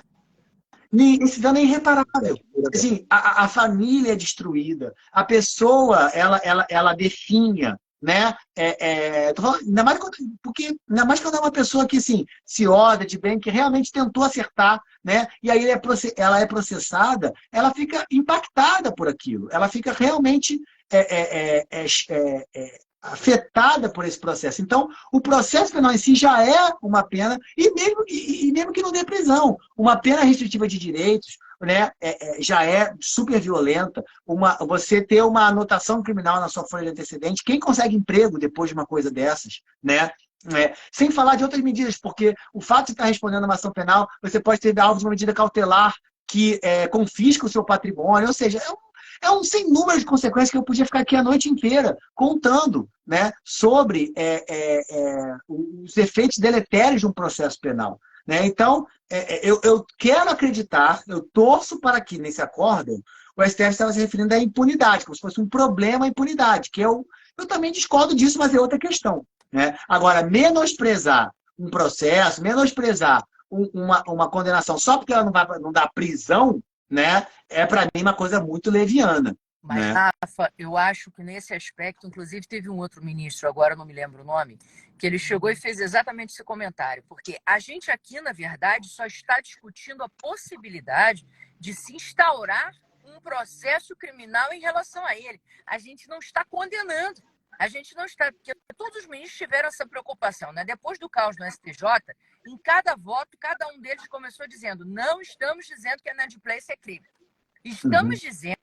Speaker 3: Esse dano é irreparável. Assim, a família é destruída, a pessoa, ela definha, né? Ainda mais quando é uma pessoa que, assim, se oda de bem, que realmente tentou acertar, né? E aí ela é processada, ela fica impactada por aquilo, ela fica realmente afetada por esse processo. Então, o processo penal em si já é uma pena, e mesmo que não dê prisão, uma pena restritiva de direitos, né, já é super violenta. Você ter uma anotação criminal na sua folha de antecedente, quem consegue emprego depois de uma coisa dessas, né? Sem falar de outras medidas, porque o fato de estar respondendo a uma ação penal, você pode ter alvo de uma medida cautelar que confisca o seu patrimônio, ou seja, é um sem número de consequências que eu podia ficar aqui a noite inteira contando, né, sobre os efeitos deletérios de um processo penal, né? Então, eu quero acreditar, eu torço para que nesse acórdão o STF estava se referindo à impunidade, como se fosse um problema a impunidade, que eu também discordo disso, mas é outra questão, né? Agora, menosprezar um processo, menosprezar uma condenação só porque ela não dá prisão, né? É para mim uma coisa muito leviana,
Speaker 2: Mas,
Speaker 3: né?
Speaker 2: Rafa, eu acho que nesse aspecto, inclusive teve um outro ministro, agora eu não me lembro o nome, que ele chegou e fez exatamente esse comentário, porque a gente aqui, na verdade, só está discutindo a possibilidade de se instaurar um processo criminal em relação a ele. A gente não está condenando. A gente não está, porque todos os ministros tiveram essa preocupação, né? Depois do caos no STJ, em cada voto, cada um deles começou dizendo: não estamos dizendo que a inadimplência é crime. Estamos dizendo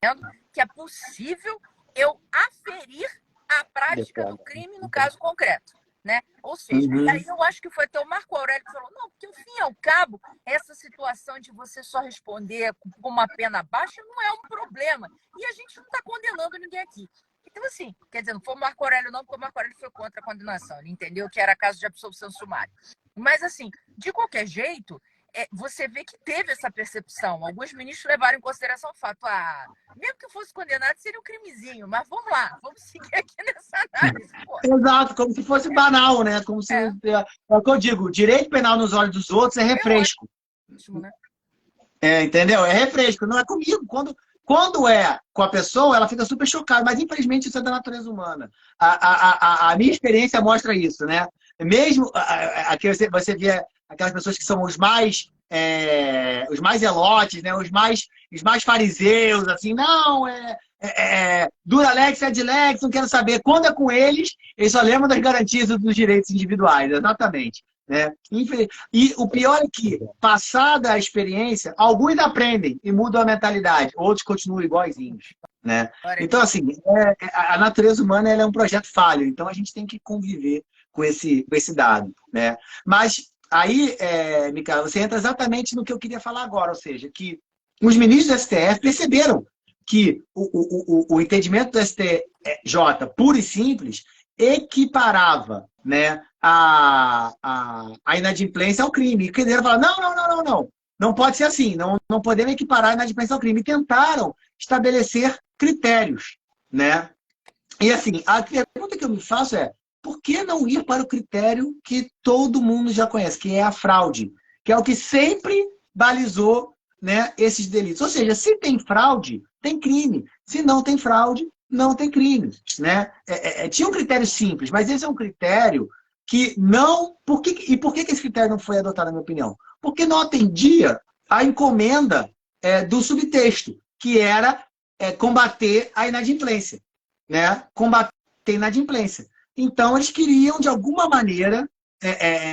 Speaker 2: que é possível eu aferir a prática do crime no caso concreto, né? Ou seja, e aí eu acho que foi até o Marco Aurélio que falou: não, porque ao fim e ao cabo, essa situação de você só responder com uma pena baixa não é um problema. E a gente não está condenando ninguém aqui. Então, assim, quer dizer, não foi o Marco Aurélio não, porque o Marco Aurélio foi contra a condenação. Ele entendeu que era caso de absolvição sumária. Mas, assim, de qualquer jeito, você vê que teve essa percepção. Alguns ministros levaram em consideração o fato: mesmo que fosse condenado, seria um crimezinho, mas vamos lá, vamos seguir aqui nessa análise. Pô.
Speaker 3: Exato, como se fosse banal, né? Como se, é o que eu digo, o direito penal nos olhos dos outros é refresco.
Speaker 2: Ótimo, né?
Speaker 3: Entendeu? É refresco, não é comigo. Quando é com a pessoa, ela fica super chocada, mas infelizmente isso é da natureza humana. A minha experiência mostra isso, né? Mesmo aqui você vê aquelas pessoas que são os mais elotes, né? Os mais fariseus, assim, não, dura lex, ad lex, não quero saber. Quando é com eles só lembram das garantias dos direitos individuais, exatamente. Né? E o pior é que, passada a experiência, alguns aprendem e mudam a mentalidade, outros continuam iguaizinhos. Né? Então, assim, a natureza humana ela é um projeto falho, então a gente tem que conviver com esse dado. Né? Mas aí, Micaela, você entra exatamente no que eu queria falar agora, ou seja, que os ministros do STF perceberam que o entendimento do STJ, puro e simples, equiparava, né, a inadimplência ao crime. E queriam falar: não pode ser assim, não podemos equiparar a inadimplência ao crime. E tentaram estabelecer critérios. Né? E assim, a pergunta que eu me faço é: por que não ir para o critério que todo mundo já conhece, que é a fraude, que é o que sempre balizou, né, esses delitos? Ou seja, se tem fraude, tem crime. Se não tem fraude, não tem crime. Né? Tinha um critério simples, mas esse é um critério que não... Por que esse critério não foi adotado, na minha opinião? Porque não atendia a encomenda do subtexto, que era combater a inadimplência. Né? Combater a inadimplência. Então, eles queriam, de alguma maneira,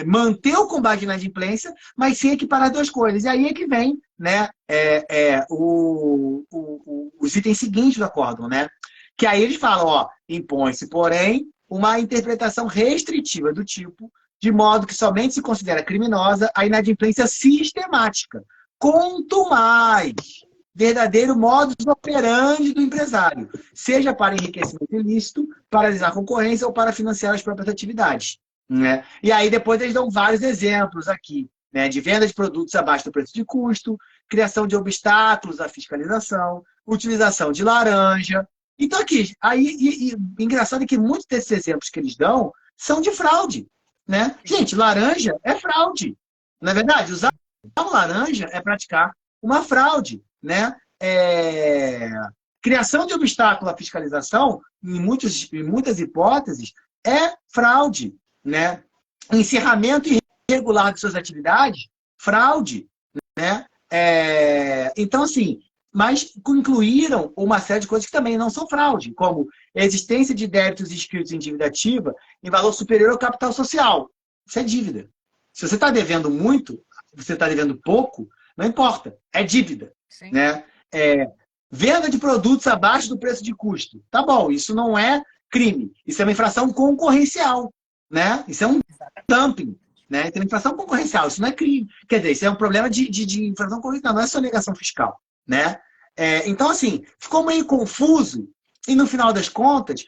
Speaker 3: manter o combate à inadimplência, mas sem equiparar as duas coisas. E aí é que vem, né, os itens seguintes do acórdão, né? Que aí eles falam: impõe-se, porém, uma interpretação restritiva do tipo, de modo que somente se considera criminosa a inadimplência sistemática. Quanto mais verdadeiro modus operandi do empresário, seja para enriquecimento ilícito, paralisar a concorrência ou para financiar as próprias atividades. Né? E aí depois eles dão vários exemplos aqui, né, de venda de produtos abaixo do preço de custo, criação de obstáculos à fiscalização, utilização de laranja. Então aqui, engraçado é que muitos desses exemplos que eles dão são de fraude. Né? Gente, laranja é fraude. Não é verdade? Usar laranja é praticar uma fraude. Né? Criação de obstáculo à fiscalização, em muitas hipóteses, é fraude. Né? Encerramento irregular de suas atividades, fraude. Né? Então, assim, mas incluíram uma série de coisas que também não são fraude, como a existência de débitos inscritos em dívida ativa em valor superior ao capital social. Isso é dívida. Se você está devendo muito, você está devendo pouco, não importa, é dívida. Né? Venda de produtos abaixo do preço de custo. Tá bom, isso não é crime. Isso é uma infração concorrencial. Né? Isso é um dumping. Né? Então, infração concorrencial, isso não é crime. Quer dizer, isso é um problema de infração concorrencial, não é sonegação fiscal. Né? Então, assim, ficou meio confuso e, no final das contas,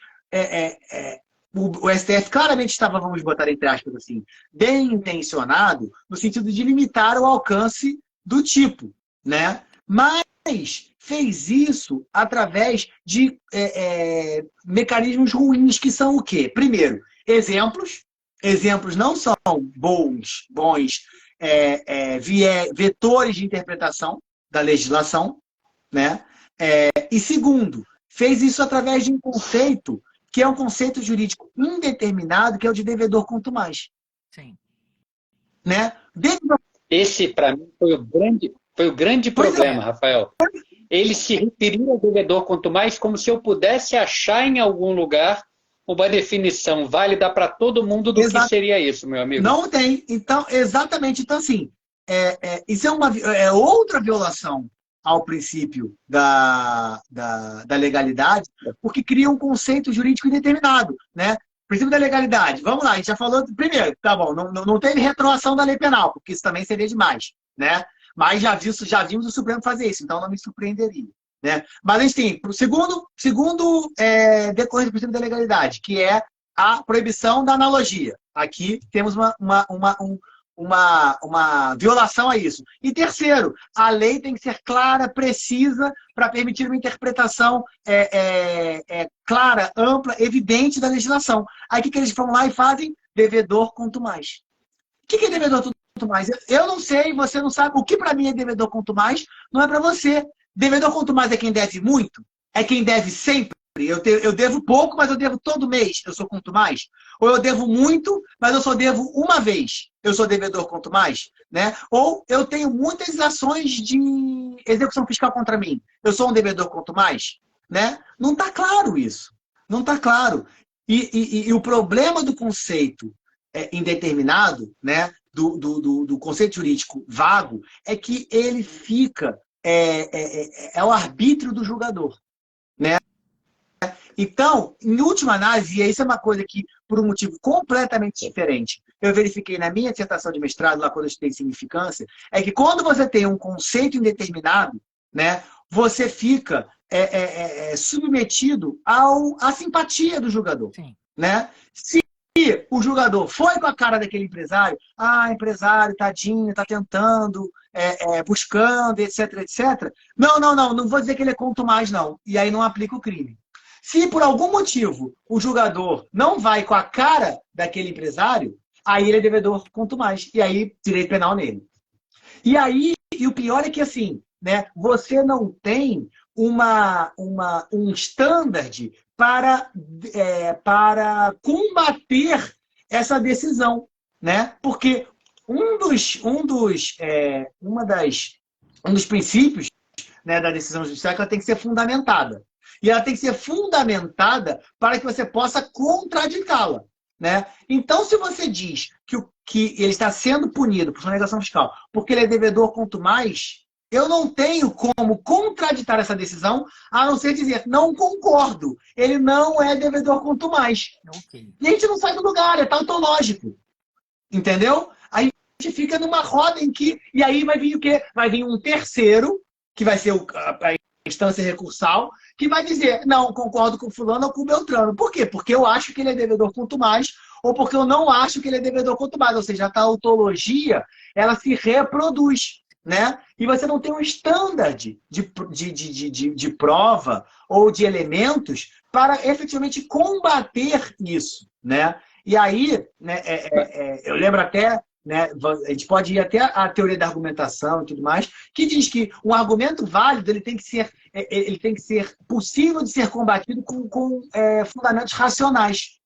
Speaker 3: o STF claramente estava, vamos botar entre aspas assim, bem intencionado no sentido de limitar o alcance do tipo. Né? Mas fez isso através de mecanismos ruins, que são o quê? Primeiro, exemplos. Exemplos não são bons vetores de interpretação da legislação. Né? E segundo, fez isso através de um conceito, que é um conceito jurídico indeterminado, que é o de devedor quanto mais.
Speaker 2: Sim.
Speaker 3: Né?
Speaker 1: Esse, para mim, foi o grande problema, Rafael. Ele se referiu ao devedor quanto mais como se eu pudesse achar em algum lugar uma definição válida para todo mundo do que seria isso, meu amigo.
Speaker 3: Não tem. Então, exatamente. Então, assim, isso é outra violação ao princípio da legalidade, porque cria um conceito jurídico indeterminado, né? Princípio da legalidade. Vamos lá, a gente já falou... Primeiro, tá bom, não teve retroação da lei penal, porque isso também seria demais, né? Mas já vimos o Supremo fazer isso, então não me surpreenderia. Né? Mas a gente tem o segundo decorrente do princípio da legalidade, que é a proibição da analogia. Aqui temos uma violação a isso. E terceiro, a lei tem que ser clara, precisa, para permitir uma interpretação clara, ampla, evidente da legislação. Aí o que eles vão lá e fazem? Devedor quanto mais. O que é devedor quanto mais? Eu não sei, você não sabe. O que para mim é devedor quanto mais, não é para você. Devedor quanto mais é quem deve muito? É quem deve sempre? Eu devo pouco, mas eu devo todo mês. Eu sou quanto mais? Ou eu devo muito, mas eu só devo uma vez. Eu sou devedor quanto mais? Né? Ou eu tenho muitas ações de execução fiscal contra mim. Eu sou um devedor quanto mais? Né? Não está claro isso. Não está claro. E o problema do conceito indeterminado, né? do conceito jurídico vago, é que ele fica... É o arbítrio do julgador. Né? Então, em última análise, e isso é uma coisa que, por um motivo completamente diferente, eu verifiquei na minha dissertação de mestrado, lá quando eu estudei significância, é que quando você tem um conceito indeterminado, né, você fica submetido à simpatia do julgador. Né? Se o julgador foi com a cara daquele empresário, empresário, tadinho, está tentando, buscando, etc, etc. Não vou dizer que ele é quanto mais, não. E aí não aplica o crime. Se por algum motivo o julgador não vai com a cara daquele empresário, aí ele é devedor quanto mais. E aí, direito penal nele. E aí, o pior é que assim, né, você não tem um standard para combater essa decisão, né? Porque um dos princípios, né, da decisão judicial é que ela tem que ser fundamentada. E ela tem que ser fundamentada para que você possa contraditá-la. Né? Então, se você diz que ele está sendo punido por sonegação fiscal porque ele é devedor quanto mais, eu não tenho como contraditar essa decisão, a não ser dizer, não concordo, ele não é devedor quanto mais. Okay. E a gente não sai do lugar, é tautológico. Entendeu? Aí a gente fica numa roda em que... E aí vai vir o quê? Vai vir um terceiro, que vai ser a instância recursal, que vai dizer, não, concordo com fulano ou com Beltrano. Por quê? Porque eu acho que ele é devedor quanto mais, ou porque eu não acho que ele é devedor quanto mais. Ou seja, a tautologia, ela se reproduz. Né? E você não tem um standard de prova ou de elementos para efetivamente combater isso. Né? E aí, né, eu lembro até, né, a gente pode ir até a teoria da argumentação e tudo mais, que diz que um argumento válido ele tem que ser possível de ser combatido com fundamentos racionais.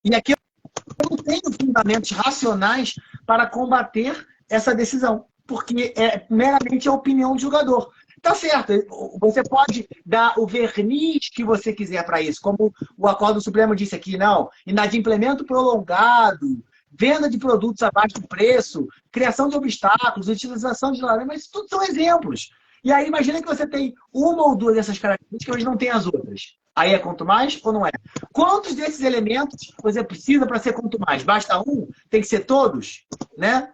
Speaker 3: E aqui eu não tenho fundamentos racionais para combater essa decisão, porque é meramente a opinião do julgador. Tá certo, você pode dar o verniz que você quiser para isso, como o Acordo Supremo disse aqui, não, inadimplemento prolongado, venda de produtos abaixo do preço, criação de obstáculos, utilização de laranja, mas tudo são exemplos. E aí imagina que você tem uma ou duas dessas características, mas não tem as outras. Aí é quanto mais ou não é? Quantos desses elementos você precisa para ser quanto mais? Basta um? Tem que ser todos? Né?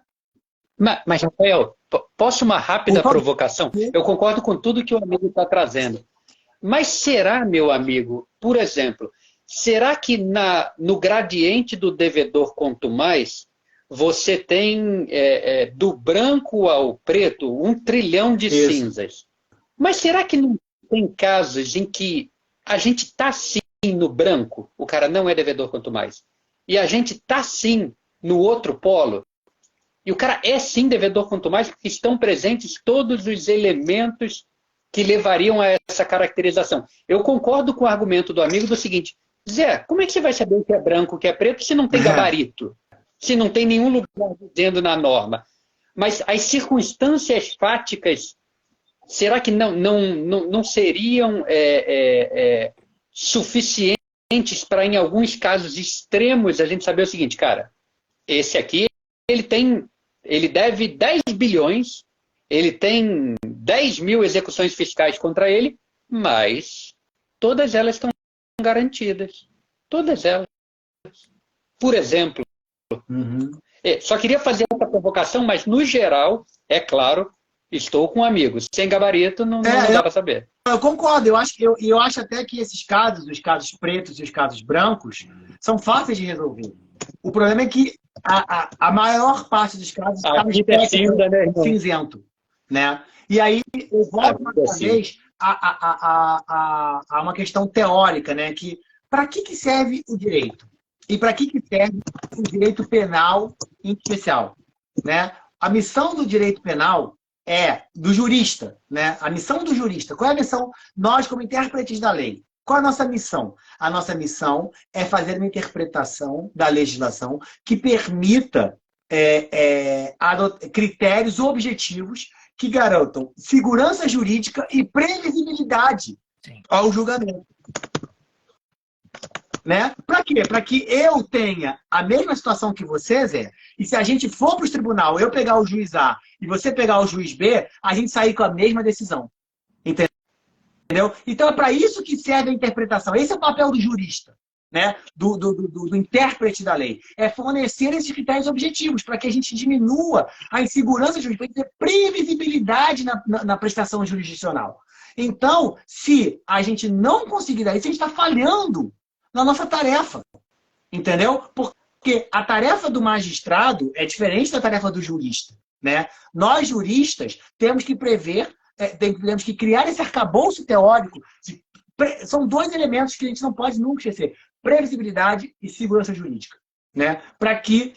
Speaker 1: Mas, Rafael, posso uma rápida provocação? Eu concordo com tudo que o amigo está trazendo. Mas será, meu amigo, por exemplo, será que no gradiente do devedor quanto mais, você tem do branco ao preto 1 trilhão de cinzas? Mas será que não tem casos em que a gente está sim no branco, o cara não é devedor quanto mais, e a gente está sim no outro polo, e o cara é sim devedor quanto mais, porque estão presentes todos os elementos que levariam a essa caracterização. Eu concordo com o argumento do amigo do seguinte: Zé, como é que você vai saber o que é branco, o que é preto, se não tem gabarito? Se não tem nenhum lugar dizendo na norma? Mas as circunstâncias fáticas, será que não seriam suficientes para, em alguns casos extremos, a gente saber o seguinte, cara, esse aqui, ele deve 10 bilhões, ele tem 10 mil execuções fiscais contra ele, mas todas elas estão garantidas. Todas elas. Por exemplo, só queria fazer essa provocação, mas no geral, é claro, estou com amigos. Sem gabarito, não dá para saber.
Speaker 3: Eu concordo. Eu acho até que esses casos, os casos pretos e os casos brancos, são fáceis de resolver. O problema é que a maior parte dos casos está no espectro cinzento. Né? E aí, eu volto uma vez a uma questão teórica, né? Que para que serve o direito? E para que serve o direito penal em especial? Né? A missão do direito penal é do jurista. Né? A missão do jurista. Qual é a missão? Nós, como intérpretes da lei. Qual é a nossa missão? A nossa missão é fazer uma interpretação da legislação que permita critérios objetivos que garantam segurança jurídica e previsibilidade ao julgamento. Né? Para quê? Para que eu tenha a mesma situação que você, Zé, e se a gente for para o tribunal, eu pegar o juiz A e você pegar o juiz B, a gente sair com a mesma decisão. Entendeu? Então é para isso que serve a interpretação. Esse é o papel do jurista. Né, do intérprete da lei, é fornecer esses critérios objetivos para que a gente diminua a insegurança jurídica, para ter previsibilidade na prestação jurisdicional. Então, se a gente não conseguir dar isso, a gente está falhando na nossa tarefa. Entendeu? Porque a tarefa do magistrado é diferente da tarefa do jurista. Né? Nós, juristas, temos que prever, temos que criar esse arcabouço teórico. São dois elementos que a gente não pode nunca esquecer: previsibilidade e segurança jurídica. Né? Para que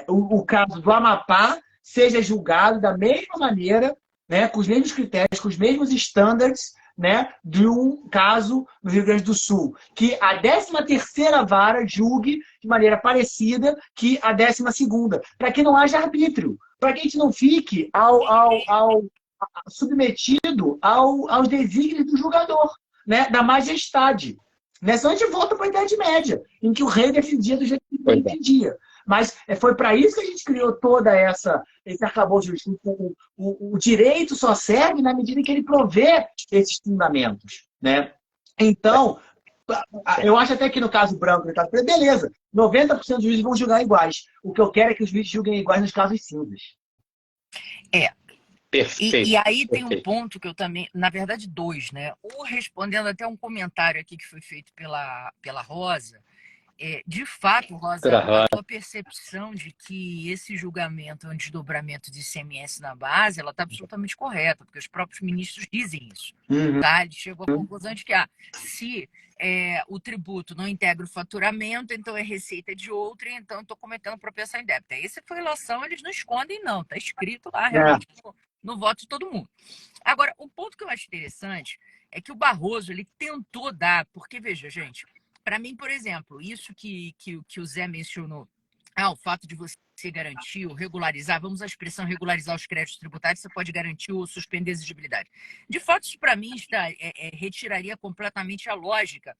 Speaker 3: o caso do Amapá seja julgado da mesma maneira, né? Com os mesmos critérios, com os mesmos estándares, né? De um caso no Rio Grande do Sul. Que a 13ª vara julgue de maneira parecida que a 12ª. Para que não haja arbítrio. Para que a gente não fique submetido aos desígnios do julgador. Né, da majestade. Né? Senão a gente volta para a Idade Média, em que o rei decidia do jeito que ele entendia. Mas foi para isso que a gente criou toda esse arcabouço jurídico. O direito só serve na medida em que ele provê esses fundamentos. Né? Então, eu acho até que no caso branco, no caso preto, beleza, 90% dos juízes vão julgar iguais. O que eu quero é que os juízes julguem iguais nos casos cinzas.
Speaker 1: Perfeito.
Speaker 2: E aí tem um ponto que eu também, na verdade, dois, né? Respondendo até um comentário aqui que foi feito pela Rosa, de fato, Rosa, a tua percepção de que esse julgamento é um desdobramento de ICMS na base, ela está absolutamente correta, porque os próprios ministros dizem isso. Tá? Ele chegou à conclusão de que se o tributo não integra o faturamento, então é receita de outra, então estou cometendo propensão indébita. Essa foi a relação, eles não escondem, não. Está escrito lá, realmente, no voto de todo mundo. Agora, o ponto que eu acho interessante é que o Barroso, ele tentou dar, porque, veja, gente, para mim, por exemplo, isso que o Zé mencionou, o fato de você garantir ou regularizar, vamos à expressão regularizar os créditos tributários, você pode garantir ou suspender a exigibilidade. De fato, isso para mim retiraria completamente a lógica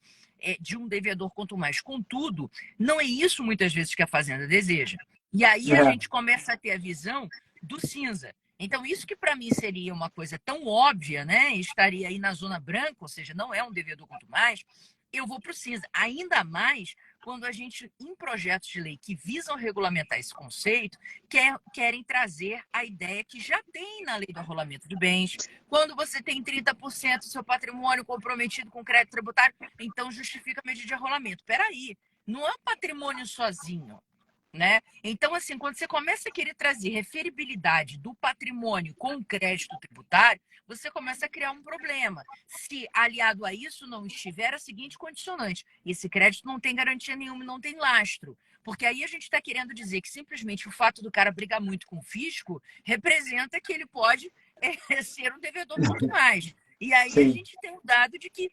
Speaker 2: de um devedor quanto mais. Contudo, não é isso muitas vezes que a Fazenda deseja. E aí a gente começa a ter a visão do cinza. Então, isso que para mim seria uma coisa tão óbvia, né? Estaria aí na zona branca, ou seja, não é um devedor quanto mais, eu vou para o cinza. Ainda mais quando a gente, em projetos de lei que visam regulamentar esse conceito, querem trazer a ideia que já tem na lei do arrolamento de bens. Quando você tem 30% do seu patrimônio comprometido com crédito tributário, então justifica a medida de arrolamento. Peraí, não é um patrimônio sozinho. Né? Então, assim, quando você começa a querer trazer referibilidade do patrimônio com o crédito tributário, você começa a criar um problema. Se aliado a isso não estiver a seguinte condicionante: esse crédito não tem garantia nenhuma, não tem lastro. Porque aí a gente está querendo dizer que simplesmente o fato do cara brigar muito com o fisco representa que ele pode ser um devedor muito mais. E aí a
Speaker 3: Sim.
Speaker 2: gente tem o dado de que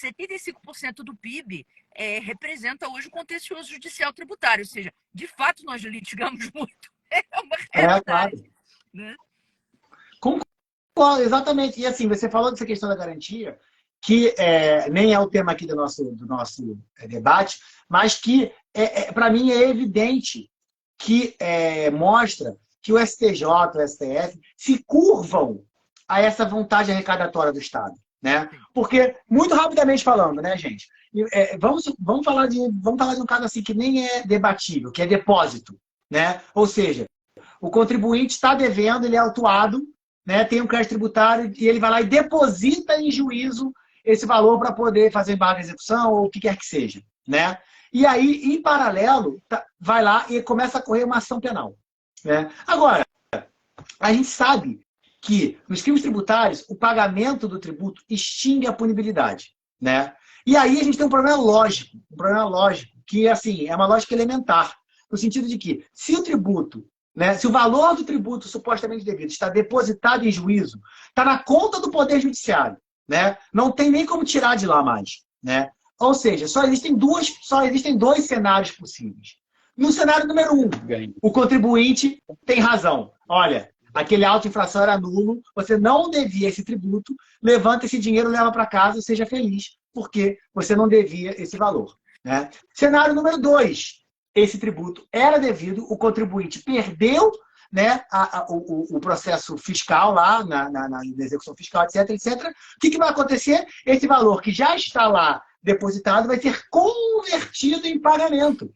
Speaker 2: 75% do PIB representa hoje o contencioso judicial tributário, ou seja, de fato nós litigamos muito. É uma
Speaker 3: Claro.
Speaker 2: realidade. Né?
Speaker 3: Concordo, exatamente. E assim, você falou dessa questão da garantia, que nem é o tema aqui do nosso debate, mas que, para mim, é evidente que mostra que o STJ, o STF, se curvam a essa vontade arrecadatória do Estado. Né? Porque, muito rapidamente falando, né, gente? Vamos falar de um caso assim que nem é debatível, que é depósito. Né? Ou seja, o contribuinte está devendo, ele é autuado, né, tem um crédito tributário e ele vai lá e deposita em juízo esse valor para poder fazer embargo de execução ou o que quer que seja. Né? E aí, em paralelo, vai lá e começa a correr uma ação penal. Né? Agora, a gente sabe que nos crimes tributários o pagamento do tributo extingue a punibilidade. Né? E aí a gente tem um problema lógico, que assim, é uma lógica elementar, no sentido de que se o tributo, né, se o valor do tributo supostamente devido está depositado em juízo, está na conta do Poder Judiciário, né, não tem nem como tirar de lá mais. Né? Ou seja, só existem dois cenários possíveis. No cenário número 1, o contribuinte tem razão. Olha, aquele auto-infração era nulo, você não devia esse tributo, levanta esse dinheiro, leva para casa, seja feliz, porque você não devia esse valor. Né? Cenário número 2, esse tributo era devido, o contribuinte perdeu, né, o processo fiscal lá, na execução fiscal, etc. O que vai acontecer? Esse valor que já está lá depositado vai ser convertido em pagamento.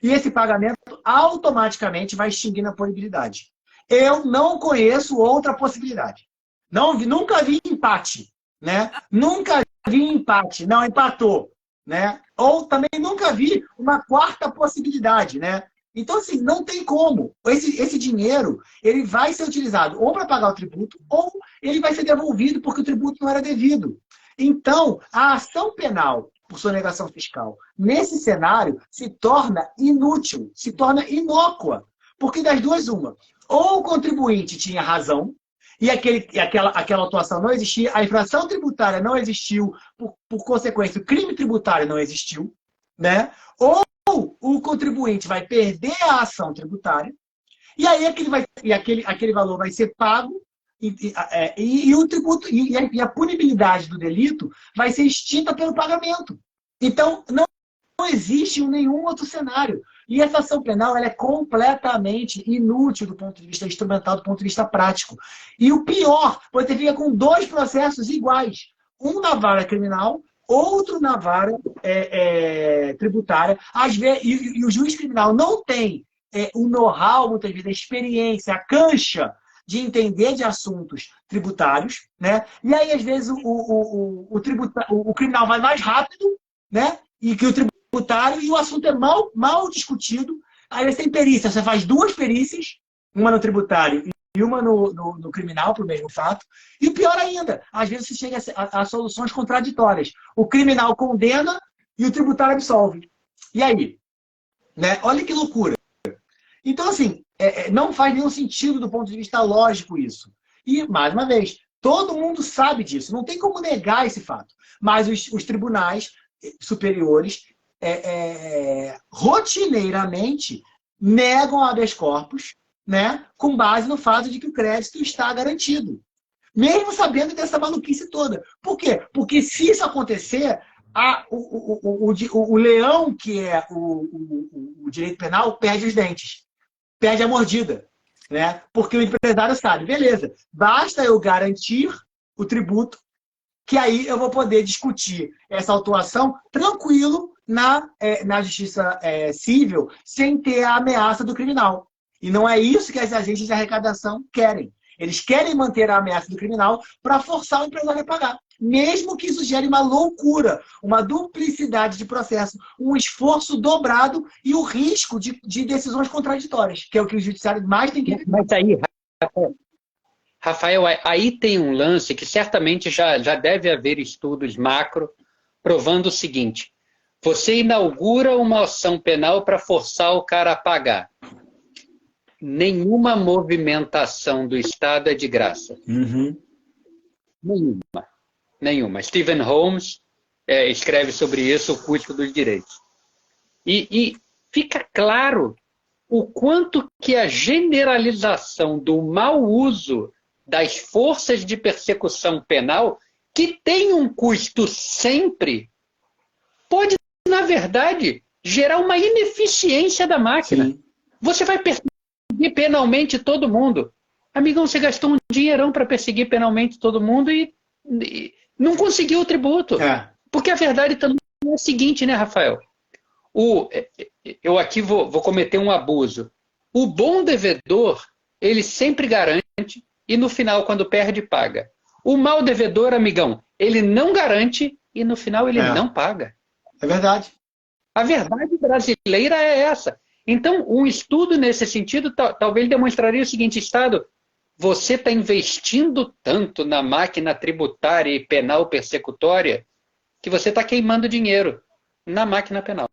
Speaker 3: E esse pagamento automaticamente vai extinguir a punibilidade. Eu não conheço outra possibilidade. Nunca vi empate. Né? Nunca vi empate. Não, empatou. Né? Ou também nunca vi uma quarta possibilidade. Né? Então, assim, não tem como. Esse dinheiro ele vai ser utilizado ou para pagar o tributo, ou ele vai ser devolvido porque o tributo não era devido. Então, a ação penal por sonegação fiscal, nesse cenário, se torna inútil, se torna inócua. Porque das duas, uma. Ou o contribuinte tinha razão, e aquela atuação não existia, a infração tributária não existiu, por consequência, o crime tributário não existiu, né? Ou o contribuinte vai perder a ação tributária, e aí aquele valor vai ser pago, e o tributo e a punibilidade do delito vai ser extinta pelo pagamento. Então, não existe nenhum outro cenário. E essa ação penal ela é completamente inútil do ponto de vista instrumental, do ponto de vista prático. E o pior, você fica com dois processos iguais. Um na vara criminal, outro na vara tributária. Às vezes, e o juiz criminal não tem o know-how, muitas vezes, a experiência, a cancha de entender de assuntos tributários. Né? E aí, às vezes, o criminal vai mais rápido, né? E que o tributário, e o assunto é mal discutido. Aí você tem perícia, você faz duas perícias, uma no tributário e uma no criminal, para o mesmo fato. E o pior ainda, às vezes você chega a soluções contraditórias. O criminal condena e o tributário absolve. E aí? Né? Olha que loucura. Então, assim, não faz nenhum sentido do ponto de vista lógico isso. E, mais uma vez, todo mundo sabe disso, não tem como negar esse fato. Mas os tribunais superiores rotineiramente negam habeas corpus, né, com base no fato de que o crédito está garantido. Mesmo sabendo dessa maluquice toda. Por quê? Porque se isso acontecer, o leão, que é o direito penal, perde os dentes. Perde a mordida. Né? Porque o empresário sabe, beleza, basta eu garantir o tributo, que aí eu vou poder discutir essa autuação tranquilo na justiça civil, sem ter a ameaça do criminal. E não é isso que as agências de arrecadação querem. Eles querem manter a ameaça do criminal para forçar o empresário a pagar. Mesmo que isso gere uma loucura, uma duplicidade de processo, um esforço dobrado e o risco de decisões contraditórias, que é o que o judiciário mais tem que evitar.
Speaker 1: Mas aí, Rafael, aí tem um lance que certamente já deve haver estudos macro provando o seguinte: você inaugura uma ação penal para forçar o cara a pagar. Nenhuma movimentação do Estado é de graça.
Speaker 3: Uhum.
Speaker 1: Nenhuma. Nenhuma. Stephen Holmes escreve sobre isso, o custo dos direitos. E fica claro o quanto que a generalização do mau uso das forças de persecução penal, que tem um custo sempre, pode, na verdade, gerar uma ineficiência da máquina.
Speaker 3: Sim.
Speaker 1: Você vai perseguir penalmente todo mundo. Amigão, você gastou um dinheirão para perseguir penalmente todo mundo e não conseguiu o tributo. Porque a verdade também é a seguinte, né, Rafael? Eu aqui vou cometer um abuso. O bom devedor, ele sempre garante e no final, quando perde, paga. O mau devedor, amigão, ele não garante e no final ele não paga.
Speaker 3: É verdade.
Speaker 1: A verdade brasileira é essa. Então, um estudo nesse sentido talvez demonstraria o seguinte: Estado, você está investindo tanto na máquina tributária e penal persecutória que você está queimando dinheiro na máquina penal.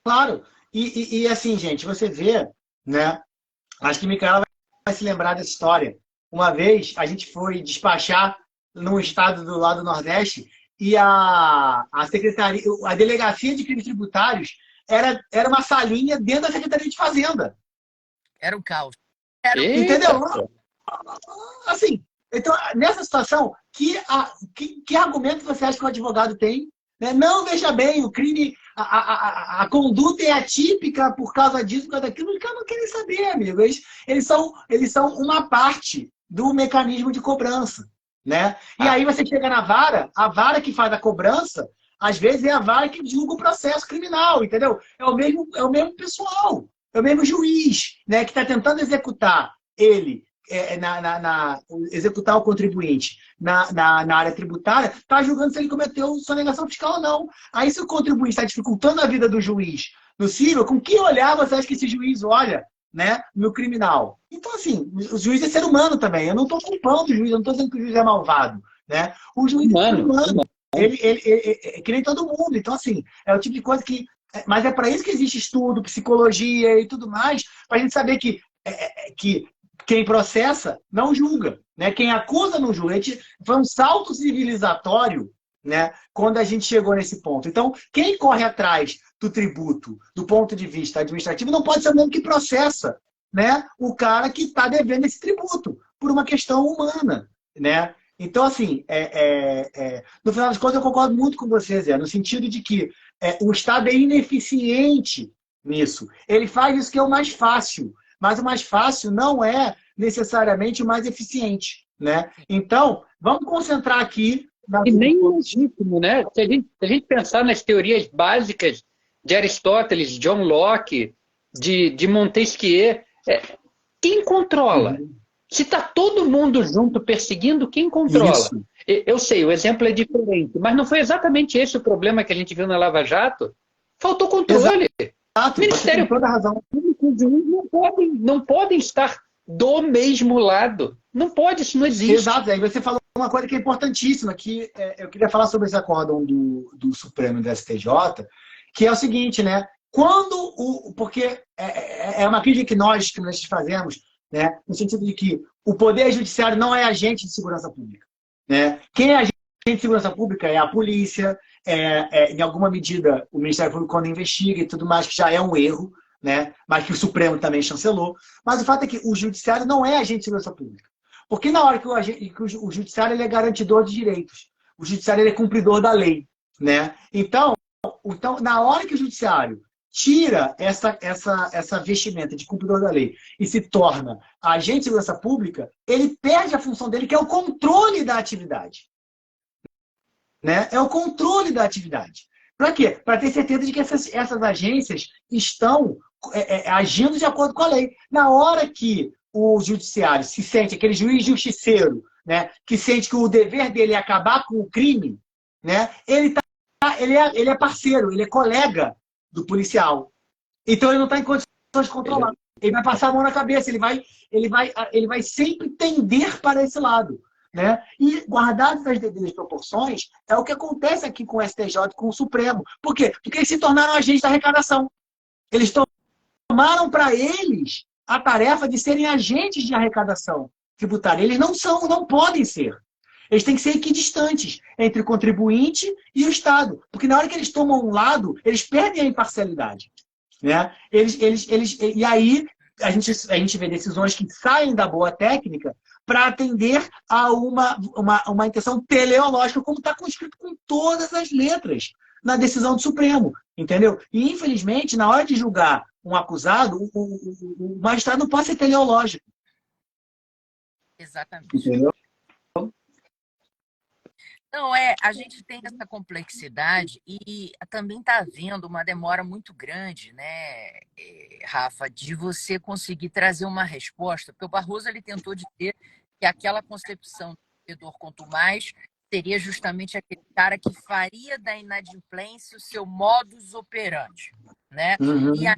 Speaker 3: Claro. E assim, gente, você vê, né? Acho que Micaela vai se lembrar dessa história. Uma vez, a gente foi despachar num estado do lado do Nordeste e a secretaria, a delegacia de crimes tributários era uma salinha dentro da Secretaria de Fazenda.
Speaker 2: Era o caos.
Speaker 3: Entendeu? Assim, então, nessa situação, que argumento você acha que o advogado tem? Né? Não, veja bem, o crime, a conduta é atípica por causa disso, por causa daquilo. Os caras não querem saber, amigo. Eles são uma parte do mecanismo de cobrança. Né? E aí você chega na vara, a vara que faz a cobrança, às vezes é a vara que julga o processo criminal, entendeu? É o mesmo pessoal, é o mesmo juiz, né, que está tentando executar ele, executar o contribuinte na área tributária, está julgando se ele cometeu sonegação fiscal ou não. Aí se o contribuinte está dificultando a vida do juiz no cível, com que olhar você acha que esse juiz olha, né, no criminal? Então, assim, o juiz é ser humano também. Eu não estou culpando o juiz, eu não estou dizendo que o juiz é malvado. Né? O juiz é ser humano. Ele é que nem todo mundo. Então, assim, é o tipo de coisa que... Mas é para isso que existe estudo, psicologia e tudo mais, para a gente saber que quem processa não julga. Né? Quem acusa não julga. Foi um salto civilizatório, né, quando a gente chegou nesse ponto. Então, quem corre atrás do tributo, do ponto de vista administrativo, não pode ser o mesmo que processa, né, o cara que está devendo esse tributo, por uma questão humana. Né? Então, assim, no final das contas, eu concordo muito com você, Zé, no sentido de que o Estado é ineficiente nisso. Ele faz isso que é o mais fácil, mas o mais fácil não é necessariamente o mais eficiente. Né? Então, vamos concentrar aqui...
Speaker 1: E nem legítimo, né? Se a gente pensar nas teorias básicas de Aristóteles, John Locke, de Montesquieu, quem controla? Se está todo mundo junto perseguindo, quem controla? Isso. Eu sei, o exemplo é diferente, mas não foi exatamente esse o problema que a gente viu na Lava Jato? Faltou controle.
Speaker 3: Exato.
Speaker 1: O Ministério Público e o juiz não podem estar do mesmo lado. Não pode, isso não existe.
Speaker 3: Exato, aí você falou uma coisa que é importantíssima, que eu queria falar sobre esse acórdão do Supremo e do STJ, que é o seguinte, né? Porque é uma crítica que nós fazemos, né? No sentido de que o Poder Judiciário não é agente de segurança pública. Né? Quem é agente de segurança pública é a polícia, em alguma medida o Ministério Público quando investiga e tudo mais, que já é um erro, né? Mas que o Supremo também chancelou. Mas o fato é que o Judiciário não é agente de segurança pública. Porque na hora que o Judiciário ele é garantidor de direitos, o Judiciário ele é cumpridor da lei. Né? Então, na hora que o Judiciário tira essa vestimenta de cumpridor da lei e se torna agente de segurança pública, ele perde a função dele, que é o controle da atividade. Né? É o controle da atividade. Para quê? Para ter certeza de que essas agências estão agindo de acordo com a lei. Na hora que o judiciário se sente, aquele juiz justiceiro, né, que sente que o dever dele é acabar com o crime, né, ele é parceiro, ele é colega do policial. Então ele não está em condições de controlar. Ele vai passar a mão na cabeça, ele vai sempre tender para esse lado. Né? E guardadas as devidas proporções, é o que acontece aqui com o STJ e com o Supremo. Por quê? Porque eles se tornaram agentes da arrecadação. Eles tomaram para eles a tarefa de serem agentes de arrecadação tributária. Eles não podem ser. Eles têm que ser equidistantes entre o contribuinte e o Estado. Porque na hora que eles tomam um lado, eles perdem a imparcialidade. Né? E aí a gente vê decisões que saem da boa técnica para atender a uma intenção teleológica, como está conscrito com todas as letras na decisão do Supremo. Entendeu? E, infelizmente, na hora de julgar um acusado, o magistrado não pode ser teleológico.
Speaker 2: Exatamente.
Speaker 3: Entendeu?
Speaker 2: Não, a gente tem essa complexidade e também está havendo uma demora muito grande, né, Rafa, de você conseguir trazer uma resposta, porque o Barroso ele tentou dizer que aquela concepção do devedor quanto mais seria justamente aquele cara que faria da inadimplência o seu modus operandi, né?
Speaker 3: Uhum.
Speaker 2: E aí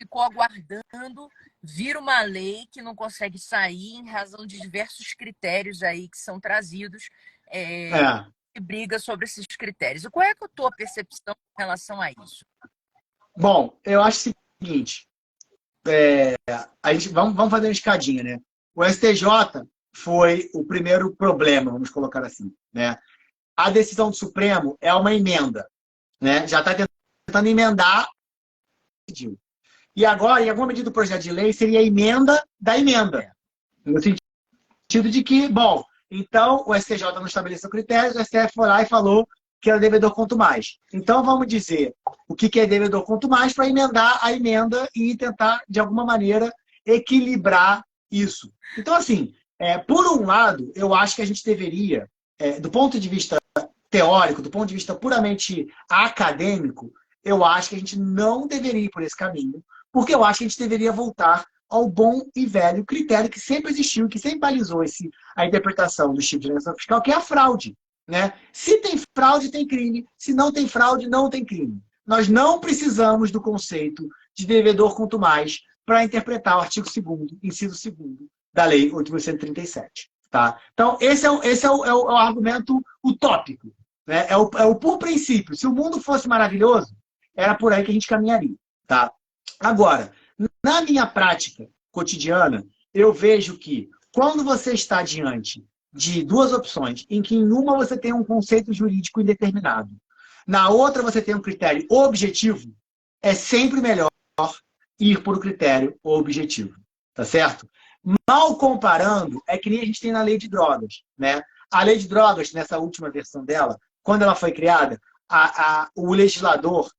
Speaker 2: ficou aguardando vir uma lei que não consegue sair em razão de diversos critérios aí que são trazidos que briga sobre esses critérios. E qual é a tua percepção em relação a isso?
Speaker 3: Bom, eu acho o seguinte, vamos fazer uma escadinha, né? O STJ foi o primeiro problema, vamos colocar assim, né? A decisão do Supremo é uma emenda, né? Já está tentando emendar. E agora, em alguma medida do projeto de lei, seria a emenda da emenda. No sentido de que, bom, então o STJ não estabeleceu critérios, o STF foi lá e falou que era devedor quanto mais. Então vamos dizer o que é devedor quanto mais para emendar a emenda e tentar, de alguma maneira, equilibrar isso. Então, assim, por um lado, eu acho que a gente deveria, do ponto de vista teórico, do ponto de vista puramente acadêmico, eu acho que a gente não deveria ir por esse caminho, porque eu acho que a gente deveria voltar ao bom e velho critério que sempre existiu, que sempre balizou a interpretação do tipo de alienação fiscal, que é a fraude. Né? Se tem fraude, tem crime. Se não tem fraude, não tem crime. Nós não precisamos do conceito de devedor quanto mais para interpretar o artigo 2º, inciso 2º da Lei 8.137. Tá? Então, esse é o argumento utópico. Né? É o por princípio. Se o mundo fosse maravilhoso, era por aí que a gente caminharia. Tá? Agora, na minha prática cotidiana, eu vejo que quando você está diante de duas opções, em que em uma você tem um conceito jurídico indeterminado, na outra você tem um critério objetivo, é sempre melhor ir por o critério objetivo. Tá certo? Mal comparando, é que nem a gente tem na lei de drogas. Né? A lei de drogas, nessa última versão dela, quando ela foi criada, o legislador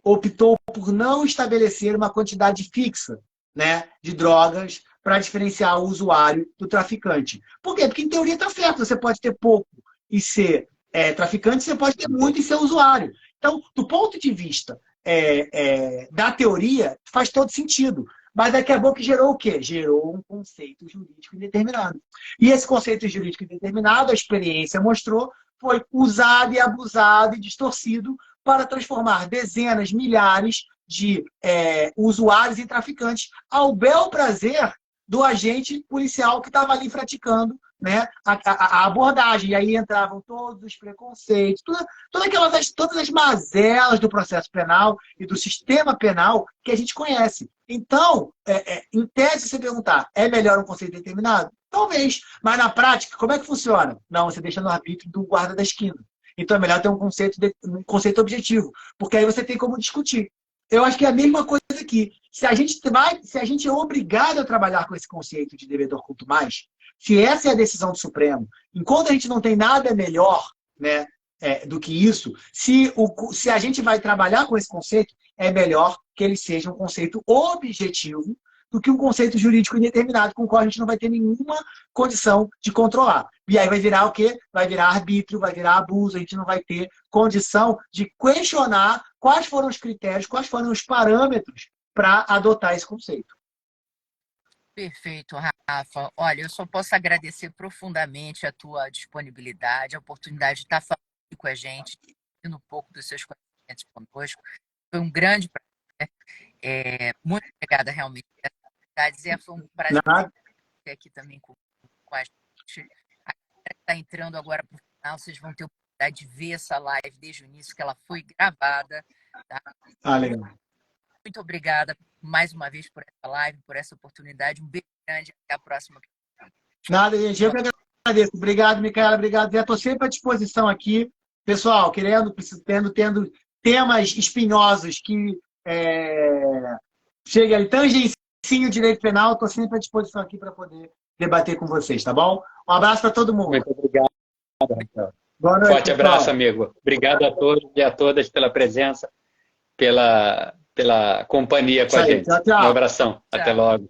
Speaker 3: optou por não estabelecer uma quantidade fixa, né, de drogas para diferenciar o usuário do traficante. Por quê? Porque, em teoria, está certo. Você pode ter pouco e ser traficante, você pode ter muito e ser usuário. Então, do ponto de vista da teoria, faz todo sentido. Mas daqui a pouco gerou o quê? Gerou um conceito jurídico indeterminado. E esse conceito jurídico indeterminado, a experiência mostrou, foi usado e abusado e distorcido para transformar dezenas, milhares de usuários em traficantes, ao bel prazer do agente policial que estava ali praticando, né, a abordagem. E aí entravam todos os preconceitos, todas as mazelas do processo penal e do sistema penal que a gente conhece. Então, em tese, se você perguntar, é melhor um conceito determinado? Talvez. Mas na prática, como é que funciona? Não, você deixa no arbítrio do guarda da esquina. Então é melhor ter um conceito objetivo, porque aí você tem como discutir. Eu acho que é a mesma coisa aqui. Se a gente é obrigado a trabalhar com esse conceito de devedor quanto mais, se essa é a decisão do Supremo, enquanto a gente não tem nada melhor, né, do que isso, se a gente vai trabalhar com esse conceito, é melhor que ele seja um conceito objetivo do que um conceito jurídico indeterminado, com o qual a gente não vai ter nenhuma condição de controlar. E aí vai virar o quê? Vai virar arbítrio, vai virar abuso, a gente não vai ter condição de questionar quais foram os critérios, quais foram os parâmetros para adotar esse conceito.
Speaker 2: Perfeito, Rafa. Olha, eu só posso agradecer profundamente a tua disponibilidade, a oportunidade de estar falando com a gente, um pouco dos seus conhecimentos conosco. Foi um grande prazer. Muito obrigada, realmente. Foi um prazer ter aqui também com a gente. A galera que está entrando agora para o final, vocês vão ter a oportunidade de ver essa live desde o início, que ela foi gravada. Tá?
Speaker 3: Legal.
Speaker 2: Muito obrigada mais uma vez por essa live, por essa oportunidade. Um beijo grande. Até a próxima.
Speaker 3: Nada, gente. Eu que agradeço. Obrigado, Micaela. Obrigado, Zé. Estou sempre à disposição aqui. Pessoal, tendo temas espinhosos que cheguem ali, tangenciem o direito penal, estou sempre à disposição aqui para poder debater com vocês, tá bom? Um abraço para todo mundo.
Speaker 1: Muito obrigado, Rafael.
Speaker 3: Boa noite,
Speaker 1: Forte abraço, amigo. Obrigado a todos e a todas pela presença, pela companhia com a gente.
Speaker 3: Tchau, tchau.
Speaker 1: Um abração.
Speaker 2: Tchau.
Speaker 1: Até logo.